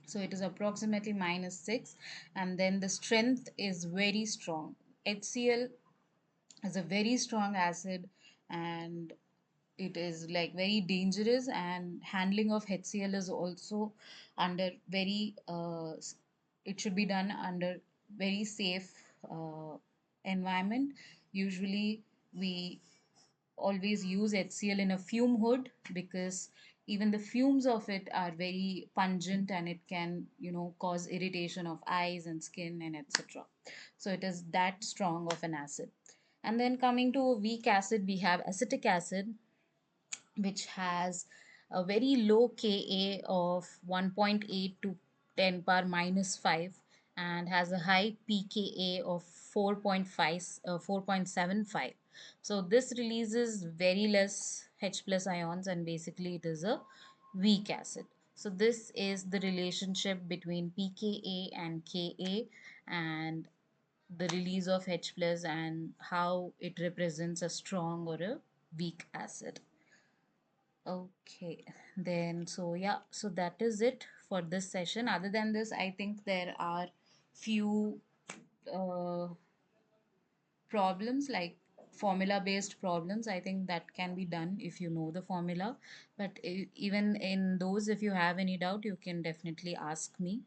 So it is approximately -6, and then the strength is very strong. HCl is a very strong acid, and it is like very dangerous, and handling of HCl is also under very it should be done under very safe environment. Usually we always use HCl in a fume hood because even the fumes of it are very pungent, and it can, cause irritation of eyes and skin and etc. So it is that strong of an acid. And then coming to a weak acid, we have acetic acid, which has a very low Ka of 1.8 to 10 power minus 5, and has a high pKa of 4.75. So this releases very less H plus ions, and basically it is a weak acid. So this is the relationship between pKa and Ka, and the release of H plus, and how it represents a strong or a weak acid. Okay, then so yeah, so that is it for this session. Other than this, I think there are few uh, problems, like formula based problems. I think that can be done if you know the formula. But even in those, if you have any doubt, you can definitely ask me.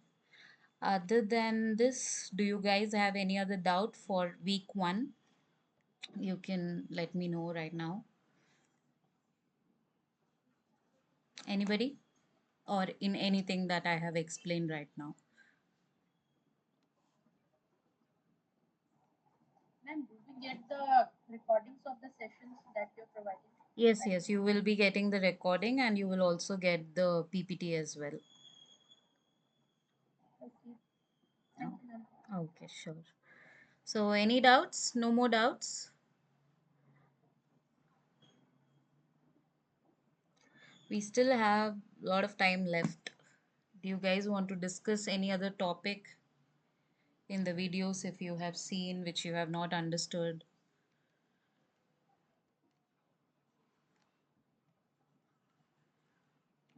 Other than this, do you guys have any other doubt for week one? You can let me know right now. Anybody? Or in anything that I have explained right now? Ma'am, do we get the recordings of the sessions that you're providing Yes, right yes, you will be getting the recording, and you will also get the PPT as well. now? Okay. Thank Oh, you, ma'am. okay, sure. So, any doubts? No more doubts? We still have a lot of time left. Do you guys want to discuss any other topic in the videos if you have seen which you have not understood,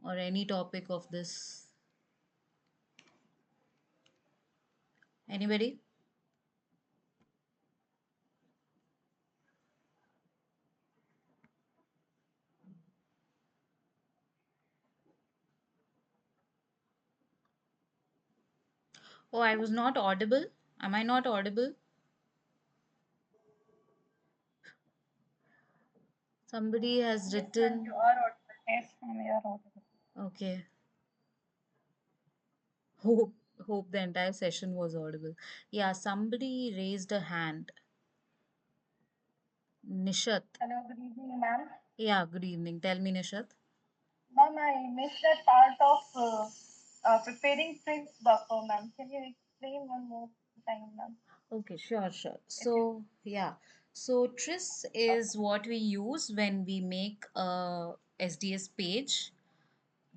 or any topic of this? Anybody? Oh, I was not audible. Am I not audible? Somebody has Yes, ma'am, you written. are audible. Yes, ma'am, you are audible. Okay. Hope the entire session was audible. Yeah, somebody raised a hand. Nishat. Hello, good evening, ma'am. Yeah, good evening. Tell me, Nishat. Ma'am, I missed that part of preparing TRIPS buffer, ma'am. Can you explain one more time, ma'am? Okay, sure, sure. If you So, yeah. So, Tris is okay. what we use when we make a SDS page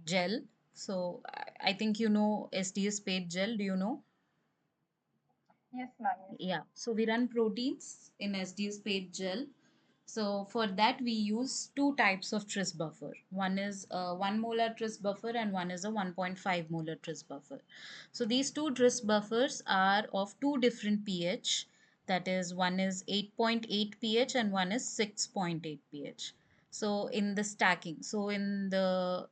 gel. So, I think you know SDS page gel. Do you know? Yes, ma'am, yes. Yeah, so we run proteins in SDS page gel. So for that we use two types of tris buffer. One is a 1 molar tris buffer, and one is a 1.5 molar tris buffer. So these two tris buffers are of two different pH. That is, one is 8.8 pH and one is 6.8 pH. So in the stacking, so in the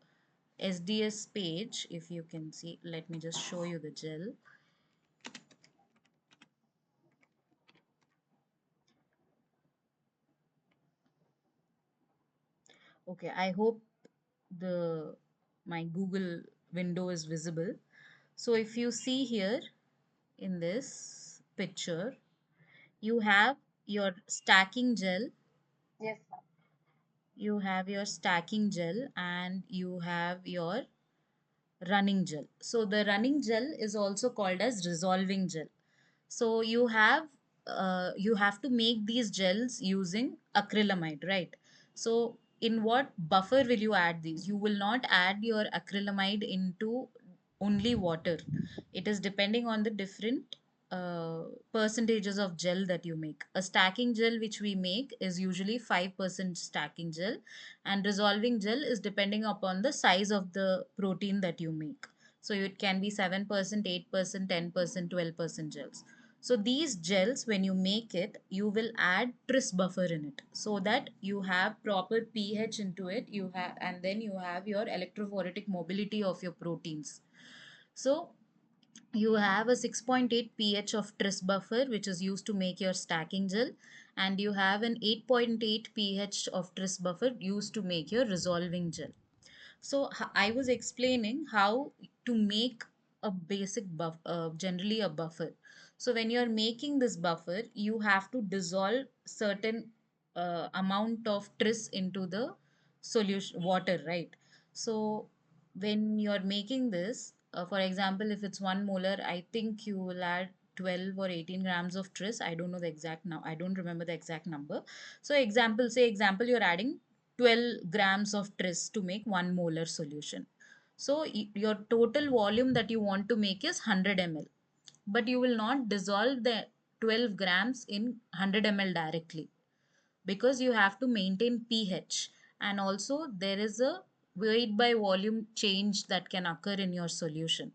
SDS page, if you can see, let me just show you the gel. Okay, I hope the my Google window is visible. So if you see here in this picture, you have your stacking gel, Yes, ma'am. and you have your running gel. So the running gel is also called as resolving gel. So you have to make these gels using acrylamide, right? So in what buffer will you add these? You will not add your acrylamide into only water. It is depending on the different percentages of gel that you make. A stacking gel which we make is usually 5% stacking gel, and resolving gel is depending upon the size of the protein that you make. So it can be 7%, 8%, 10%, 12% gels. So these gels, when you make it, you will add tris buffer in it, so that you have proper pH into it. You have, and then you have your electrophoretic mobility of your proteins. So you have a 6.8 pH of tris buffer, which is used to make your stacking gel, and you have an 8.8 pH of tris buffer used to make your resolving gel. So I was explaining how to make a basic buff, generally a buffer. So when you're making this buffer, you have to dissolve certain amount of tris into the solution water, right? So when you're making this, for example, if it's 1 molar, I think you will add 12 or 18 grams of tris. I don't know the exact now. I don't remember the exact number. So example, you're adding 12 grams of tris to make 1 molar solution. So your total volume that you want to make is 100 ml, but you will not dissolve the 12 grams in 100 ml directly, because you have to maintain pH, and also there is a weight by volume change that can occur in your solution.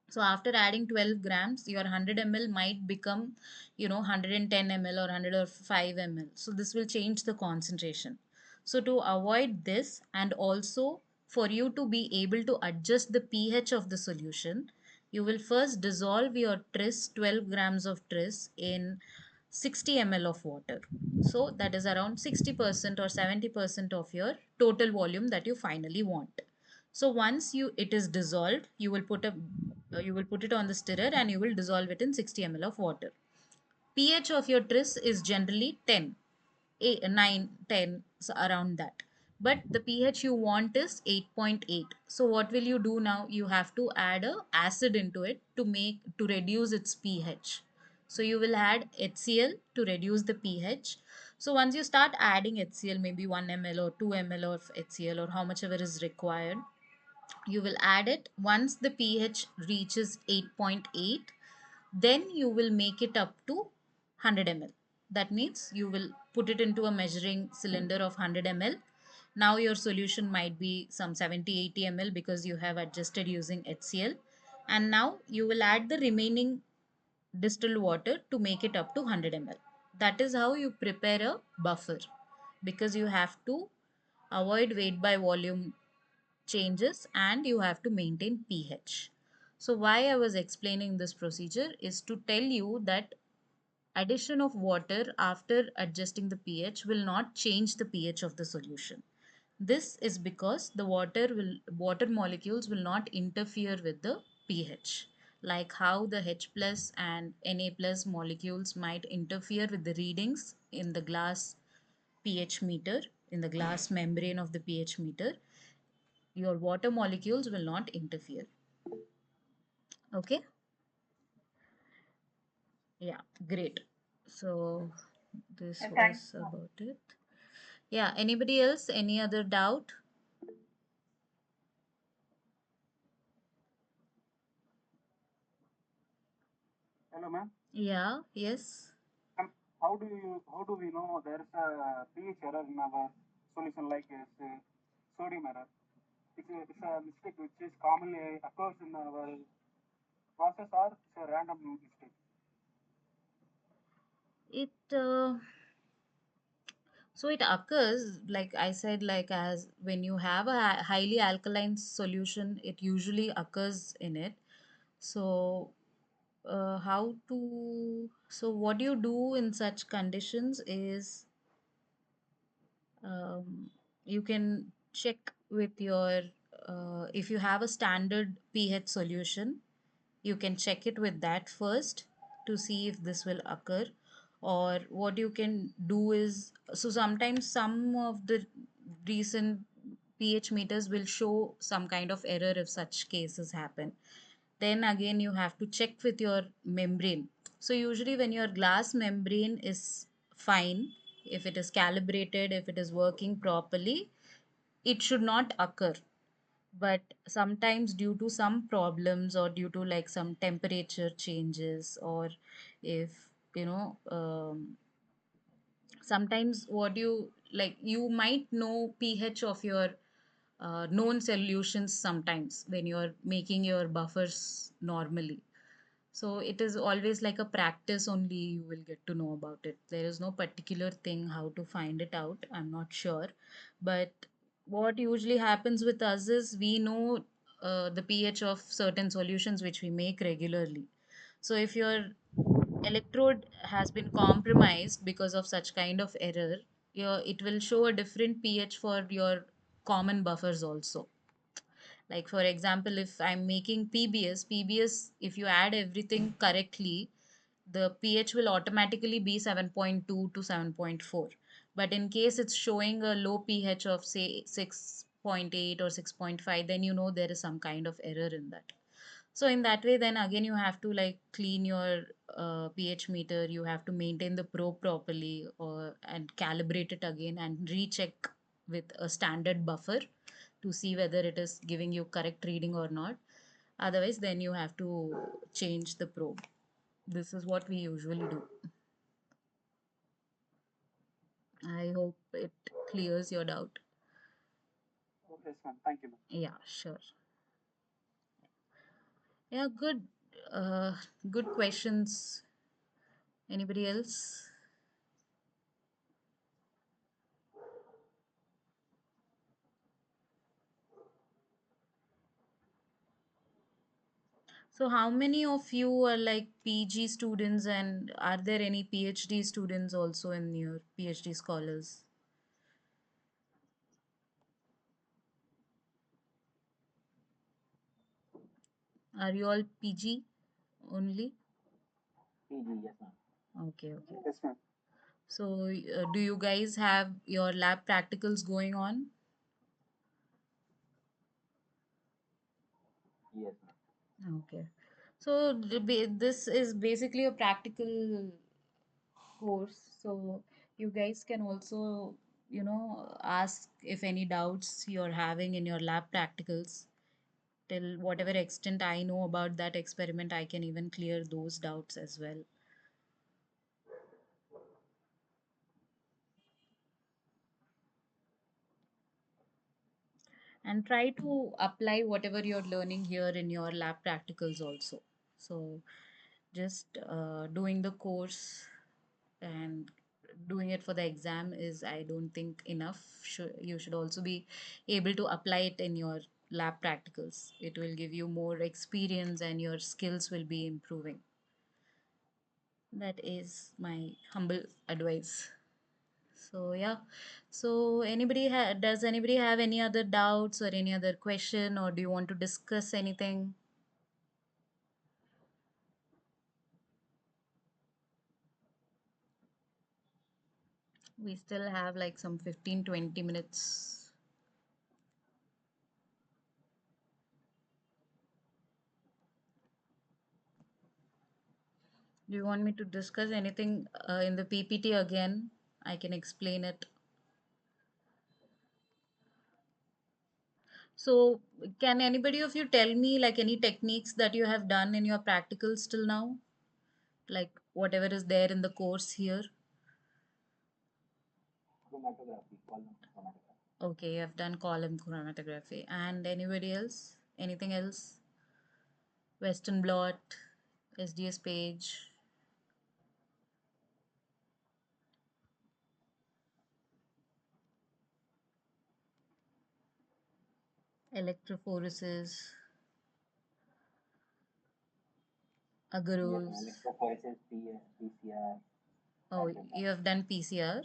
So after adding 12 grams, your 100 ml might become, 110 ml or 105 ml. So this will change the concentration. So to avoid this, and also for you to be able to adjust the pH of the solution, you will first dissolve your tris, 12 grams of tris in 60 ml of water. So that is around 60% or 70% of your total volume that you finally want. So once it is dissolved, you will put it on the stirrer and you will dissolve it in 60 ml of water. pH of your tris is generally 10, 8, 9, 10, so around that. But the pH you want is 8.8. So what will you do now? You have to add a acid into it to reduce its pH. So you will add HCl to reduce the pH. So once you start adding HCl, maybe 1 ml or 2 ml of HCl or how much ever is required, you will add it. Once the pH reaches 8.8, then you will make it up to 100 ml. That means you will put it into a measuring cylinder of 100 ml. Now your solution might be some 70-80 ml because you have adjusted using HCl, and now you will add the remaining distilled water to make it up to 100 ml. That is how you prepare a buffer, because you have to avoid weight by volume changes and you have to maintain pH. So why I was explaining this procedure is to tell you that addition of water after adjusting the pH will not change the pH of the solution. This is because the water molecules will not interfere with the pH, like how the H plus and Na plus molecules might interfere with the readings in the glass pH meter, in the glass membrane of the pH meter. Your water molecules will not interfere. Okay. Yeah, great. So this Thank was you. about it. Yeah, anybody else, any other doubt? Hello, ma'am. Yeah, yes. Ma'am, how do we know there is a pH error in our solution like sodium error? It's a mistake which is commonly occurs in our process, or it's a random mistake. It so it occurs, like I said, like as when you have a highly alkaline solution, it usually occurs in it. So what you do in such conditions is, you can check with your, if you have a standard pH solution, you can check it with that first to see if this will occur. Or what you can do is, so sometimes some of the recent pH meters will show some kind of error if such cases happen. Then again you have to check with your membrane. So usually when your glass membrane is fine, if it is calibrated, if it is working properly, it should not occur. But sometimes due to some problems, or due to like some temperature changes, or if sometimes what you like, you might know pH of your known solutions sometimes when you're making your buffers normally. So it is always like a practice only, you will get to know about it. There is no particular thing how to find it out. I'm not sure. But what usually happens with us is we know the pH of certain solutions which we make regularly. So if your electrode has been compromised because of such kind of error, it will show a different pH for your common buffers also. Like for example, if I'm making PBS, if you add everything correctly, the pH will automatically be 7.2 to 7.4. But in case it's showing a low pH of say 6.8 or 6.5, then you know there is some kind of error in that. So in that way, then again you have to like clean your pH meter. You have to maintain the probe properly, or and calibrate it again and recheck with a standard buffer to see whether it is giving you correct reading or not. Otherwise, then you have to change the probe. This is what we usually do. I hope it clears your doubt. Yes, ma'am. Thank you, ma'am. Yeah, sure. Yeah, good. Uh, Good questions. Anybody else? So, how many of you are like PG students, and are there any PhD students also in your PhD scholars? Are you all PG only? PG, yes, ma'am. Okay, okay. Yes, ma'am. So, do you guys have your lab practicals going on? Yes, ma'am. Okay. So, this is basically a practical course. So, you guys can also, ask if any doubts you're having in your lab practicals. Till whatever extent I know about that experiment, I can even clear those doubts as well. And try to apply whatever you're learning here in your lab practicals also. So, just doing the course and doing it for the exam is, I don't think, enough. You should also be able to apply it in your lab practicals. It will give you more experience and your skills will be improving. That is my humble advice. So yeah. So does anybody have any other doubts or any other question, or do you want to discuss anything? We still have like some 15-20 minutes. Do you want me to discuss anything in the PPT again? I can explain it. So, can anybody of you tell me like any techniques that you have done in your practicals till now? Like whatever is there in the course here? Chromatography, column chromatography. Okay, you have done column chromatography. And anybody else? Anything else? Western blot, SDS page, electrophoresis, Yes, agarose. ma'am. Electrophoresis, PCR, Oh, you have done PCR?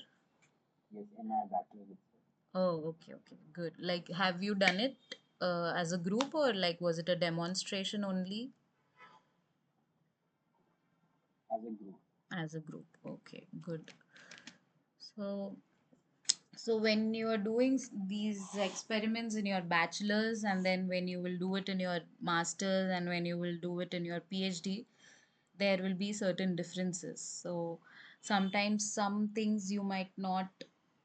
yes, in our bachelor's itself. Oh, okay, okay, good. Like, have you done it as a group, or like was it a demonstration only? As a group. As a group. Okay, good. So, so when you are doing these experiments in your bachelor's, and then when you will do it in your master's, and when you will do it in your PhD, there will be certain differences. So sometimes some things you might not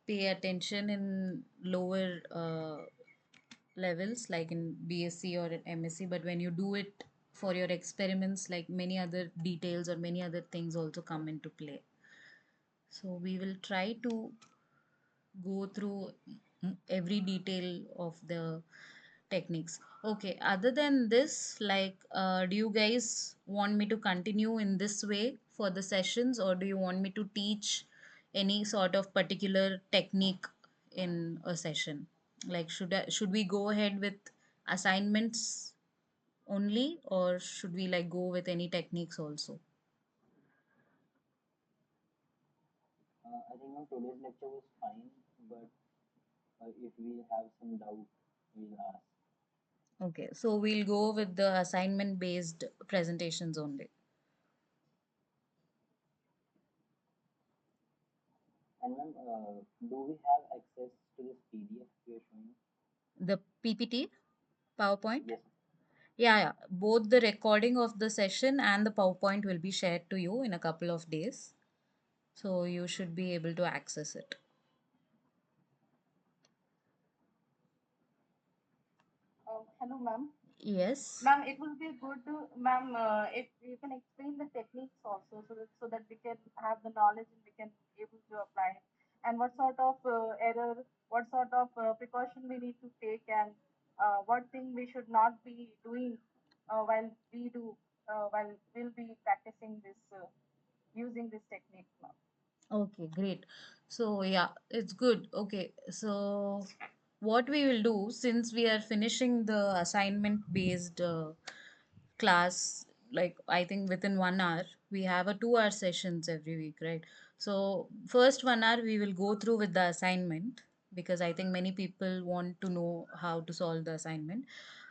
pay attention in lower levels, like in BSc or in MSc, but when you do it for your experiments, like many other details or many other things also come into play. So we will try to go through every detail of the techniques. Okay, other than this, like, do you guys want me to continue in this way for the sessions, or do you want me to teach any sort of particular technique in a session? Like, should we go ahead with assignments only, or should we like go with any techniques also? I think on today's lecture was fine, but if we have some doubt, we'll ask. Okay, so we'll go with the assignment based presentations only. And ma'am, do we have access to this PDF you are showing? The PPT, PowerPoint? Yes. Yeah, yeah. Both the recording of the session and the PowerPoint will be shared to you in a couple of days. So you should be able to access it. Hello, ma'am. Yes. Ma'am, it will be good, ma'am, if you can explain the techniques also, so that we can have the knowledge and we can able to apply it. And what sort of error, what sort of precaution we need to take, and what thing we should not be doing while we'll be practicing this using this technique, ma'am. Okay, great. So, yeah, it's good. Okay, so what we will do, since we are finishing the assignment based class, like I think within 1 hour, we have a 2 hour sessions every week, right? So, first 1 hour we will go through with the assignment because I think many people want to know how to solve the assignment.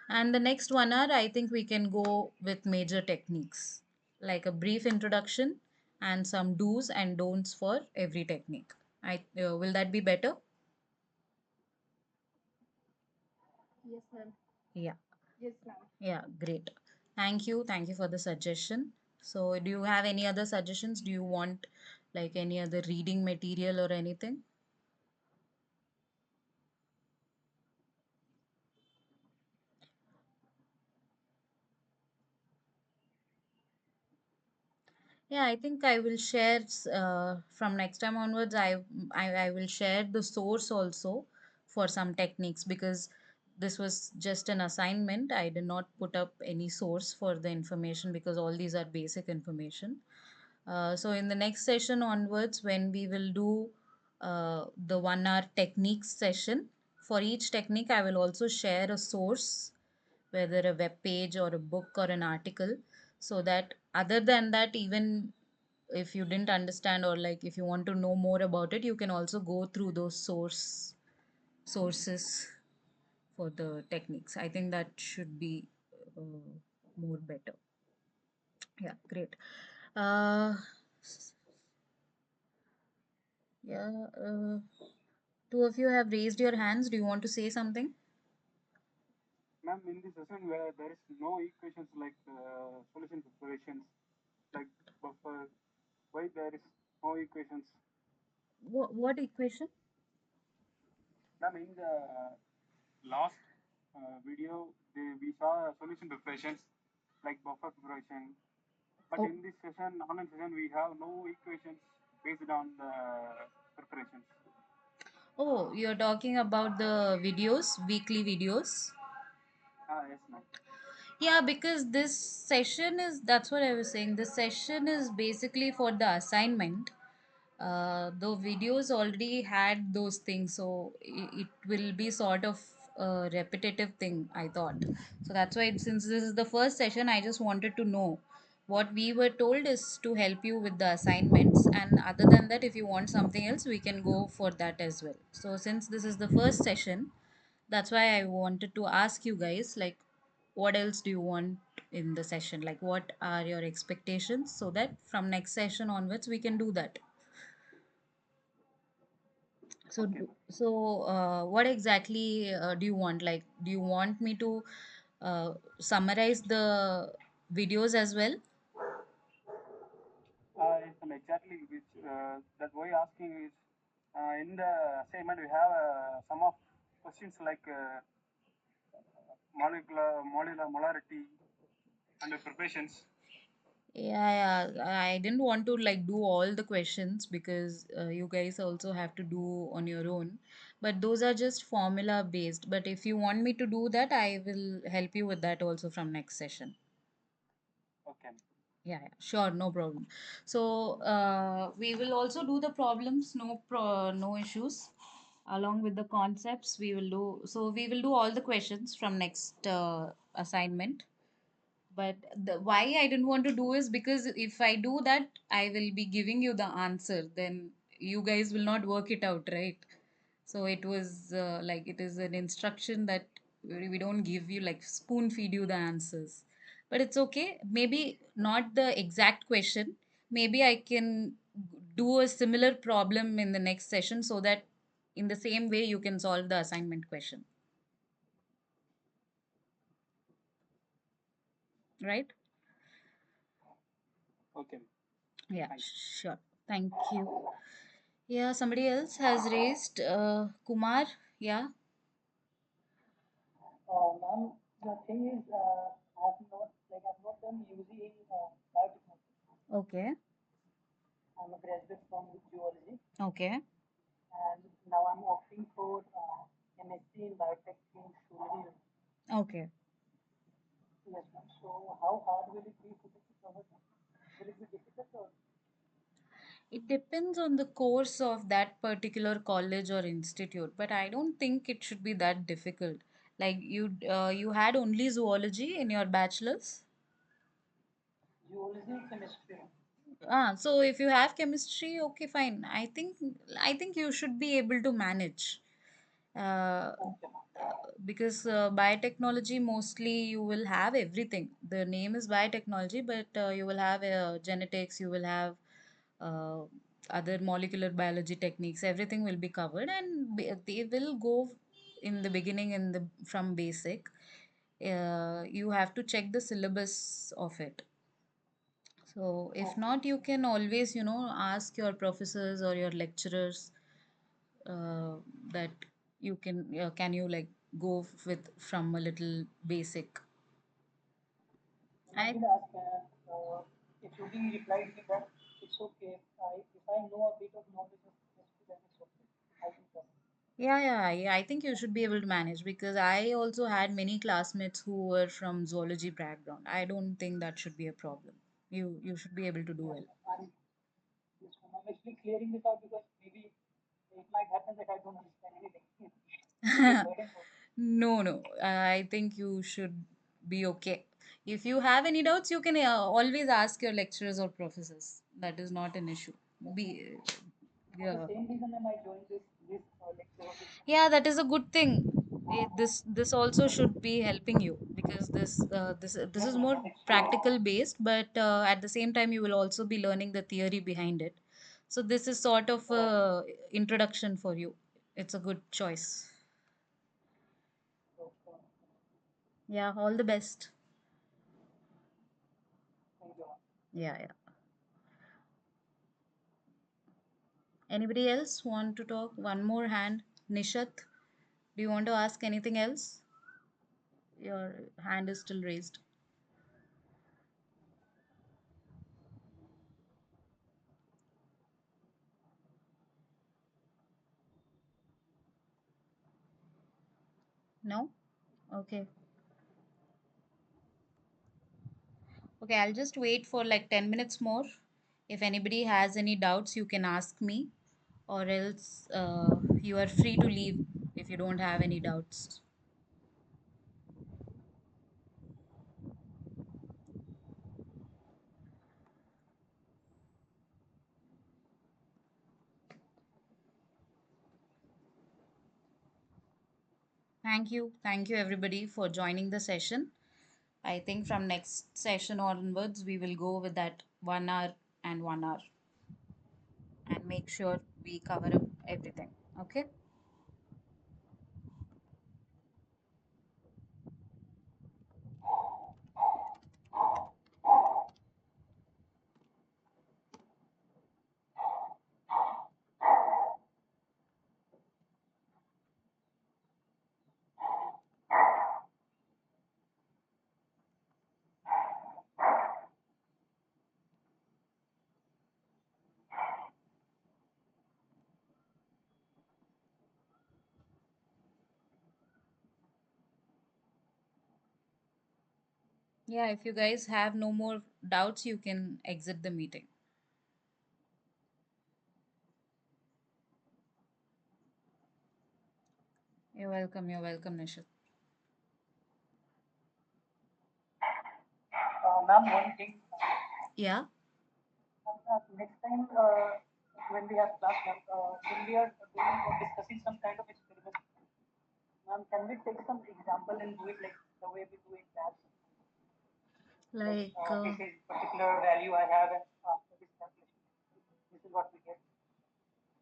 And the next 1 hour, I think we can go with major techniques like a brief introduction and some do's and don'ts for every technique. Will that be better? Yes, ma'am. Yeah. Yes, ma'am. Yeah, great. Thank you. Thank you for the suggestion. So, do you have any other suggestions? Do you want like any other reading material or anything? Yeah, I think I will share from next time onwards. I will share the source also for some techniques because this was just an assignment. I did not put up any source for the information because all these are basic information. So in the next session onwards, when we will do the 1 hour techniques session, for each technique, I will also share a source, whether a web page or a book or an article, so that other than that, even if you didn't understand or like if you want to know more about it, you can also go through those sources for the techniques. I think that should be more better. Yeah, great. Uh, yeah, two of you have raised your hands. Do you want to say something? Ma'am, in this session where there is no equations like solution preparations, like buffer, why there is no equations? What equation? Ma'am, in the last video, we saw solution preparations like buffer preparation, but Oh, in this session, online session, we have no equations based on the preparations. oh, you're talking about the videos, weekly videos. Ah, yes, ma'am. Yeah, because this session is, that's what I was saying. This session is basically for the assignment. The videos already had those things, so it will be sort of a repetitive thing, I thought. So that's why, since this is the first session, I just wanted to know what we were told is to help you with the assignments. And other than that, if you want something else, we can go for that as well. So, since this is the first session, that's why I wanted to ask you guys, like, what else do you want in the session? Like, what are your expectations so that from next session onwards, we can do that. So, Okay, ma'am. what exactly do you want? Like, do you want me to summarize the videos as well? Yes, ma'am, exactly. Which that why asking is in the assignment we have some of questions like molecular molarity and preparations. Yeah, yeah. I didn't want to like do all the questions because you guys also have to do on your own. But those are just formula based. But if you want me to do that, I will help you with that also from next session. Okay. Yeah, yeah, sure, no problem. So we will also do the problems, no issues. Along with the concepts, we will do. So we will do all the questions from next assignment. But why I didn't want to do is because if I do that, I will be giving you the answer. Then you guys will not work it out, right? So it was like it is an instruction that We don't give you like spoon feed you the answers. But it's okay. Maybe not the exact question. Maybe I can do a similar problem in the next session so that in the same way you can solve the assignment question. Right? Okay. Yeah, Thank you. sure. Thank you. Yeah, somebody else has raised Kumar. Yeah. Ma'am, the thing is, I've not done UG in biotechnology. Okay. I'm a graduate from geology, Okay. and now I'm opting for MSc in biotech in Surely. Okay. Yes, ma'am. So how hard will it be for me to cover that? Will it be difficult or? It depends on the course of that particular college or institute, but I don't think it should be that difficult. Like you had only zoology in your bachelor's. Geology, chemistry. So if you have chemistry, okay, fine. I think you should be able to manage. Uh, Okay, ma'am. because biotechnology mostly you will have everything. The name is biotechnology, but you will have genetics, you will have uh, other molecular biology techniques. Everything will be covered, and they will go in the beginning in the from basic. You have to check the syllabus of it. So if Okay. not, you can always ask your professors or your lecturers uh, that you can you like go with from a little basic. And I I did ask, and HOD replied me that it's okay. If I know a bit of knowledge of chemistry, then it's okay. I can cover. yeah, I think you should be able to manage because I also had many classmates who were from zoology background. I don't think that should be a problem. You should be able to do Yes, well. ma'am. Yes, ma'am. I'm actually clearing this out because maybe it might happen that I don't understand anything. It will be a burden for me. No, I think you should be okay. If you have any doubts, you can always ask your lecturers or professors. That is not an issue. Yes, ma'am. Be For the yeah. same reason, I might join this lecture or this Yeah, seminar. that is a good thing. This also should be helping you because this Yes, is ma'am. more Actually, practical based, but at the same time you will also be learning the theory behind it. So this is sort of a right. introduction for you. It's a good choice. So, Yeah, all the best. thank you, ma'am. Yeah. Anybody else want to talk? One more hand. Nishat, do you want to ask anything else? Your hand is still raised. No? Okay. Okay, I'll just wait for like 10 minutes more. If anybody has any doubts, you can ask me, or else you are free to leave if you don't have any doubts. Thank you. Thank you, everybody, for joining the session. I think from next session onwards, we will go with that 1 hour and 1 hour and make sure we cover up everything. Okay? Yeah, if you guys have no more doubts, you can exit the meeting. You're welcome, Nishit. Ma'am, one thing. Yeah. Next time, when we have class, ma'am, when we are doing or discussing some kind of experiment, Ma'am, can we take some example and do it like the way we do in labs? Like Like, this is particular value I have, and after this calculation, this is what we get.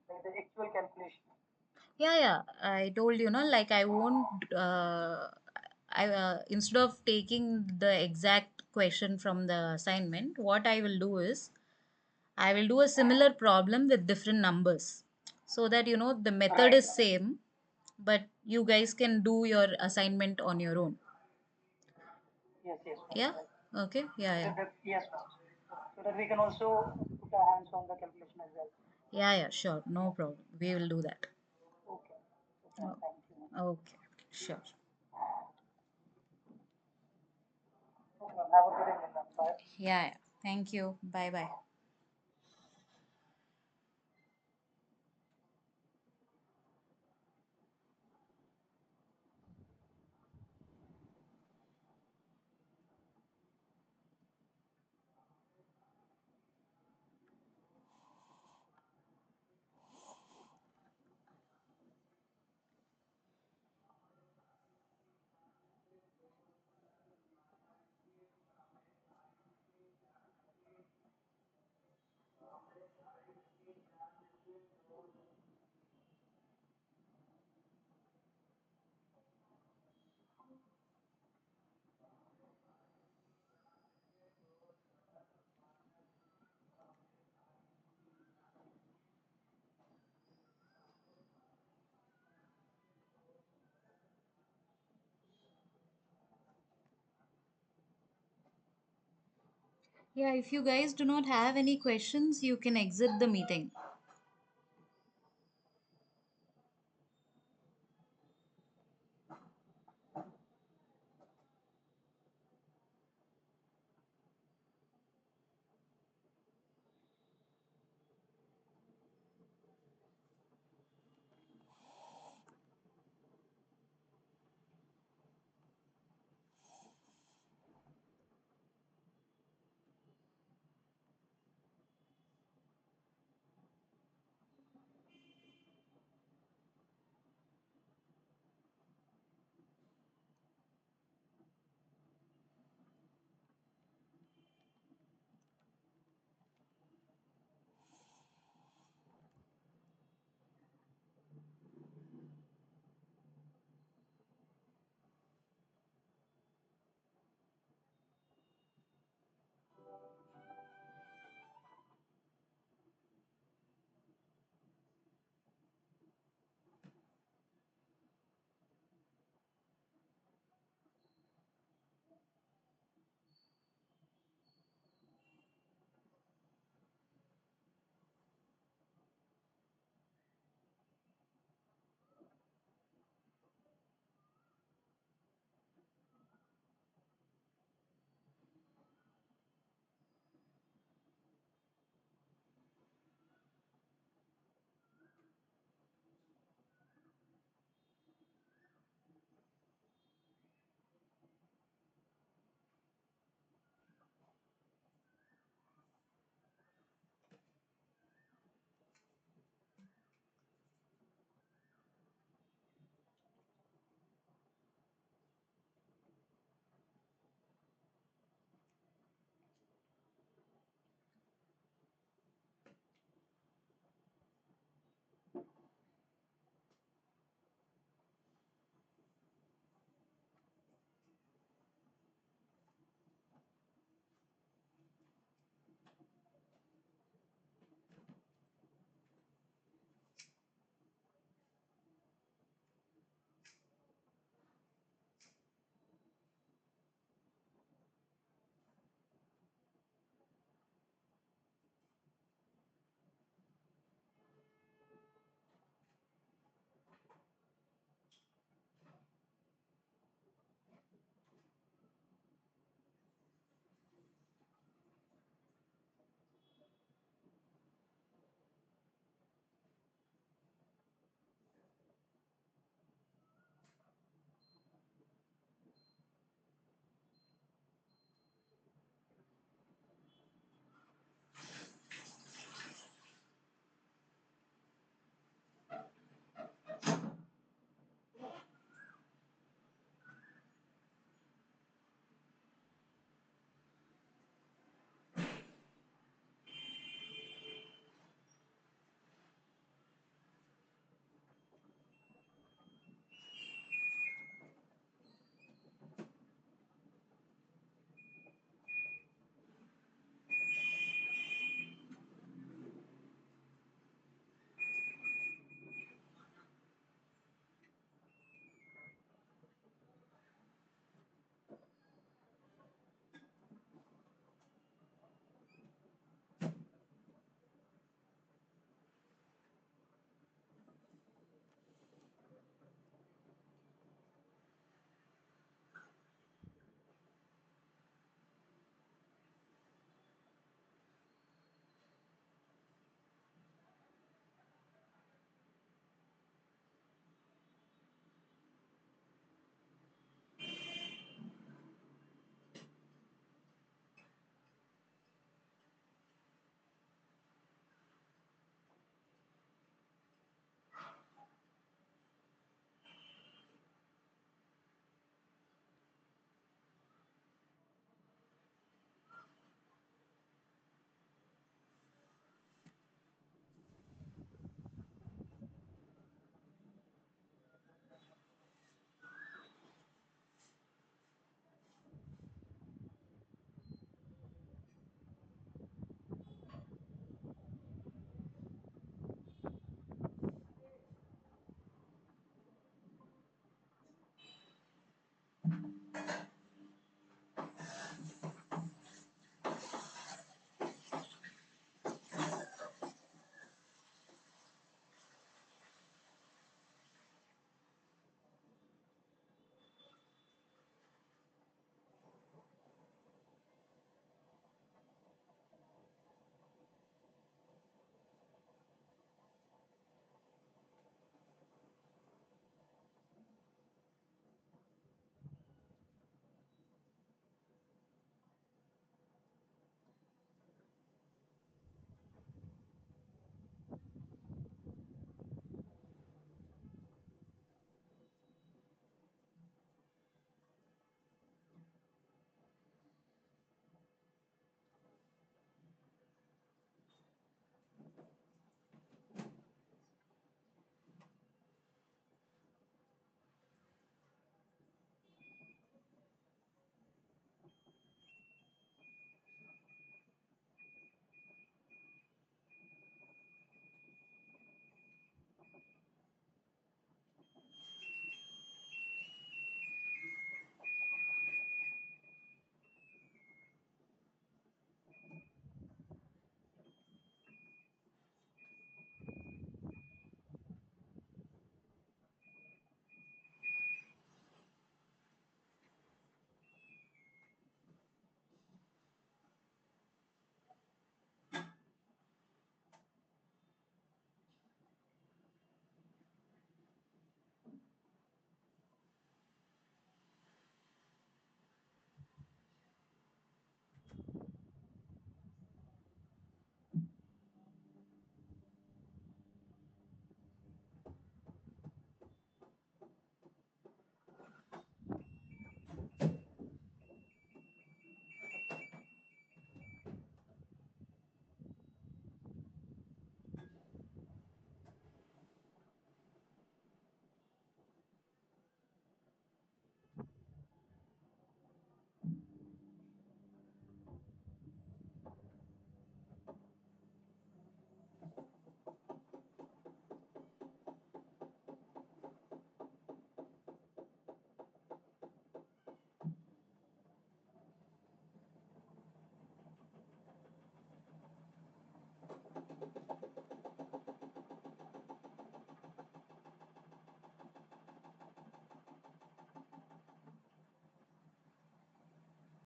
Like the actual calculation. yeah, yeah, I told you, no, like I won't, I instead of taking the exact question from the assignment, what I will do is I will do a similar problem with different numbers so that the method Right. is same, but you guys can do your assignment on your own. Yes, yes, ma'am. Yeah. Right. Okay. Yeah. So Yeah. that, yes, ma'am. So that we can also put our hands on the calculation as well. Yeah. Yeah. Sure. No Yeah. problem. We will do that. Okay. Okay, ma'am. Oh, Thank you, ma'am. okay. Sure. Okay, ma'am. Have a good evening, ma'am. Bye. Yeah. Yeah. Thank you. Bye. Bye. Yeah. If you guys do not have any questions, you can exit the meeting.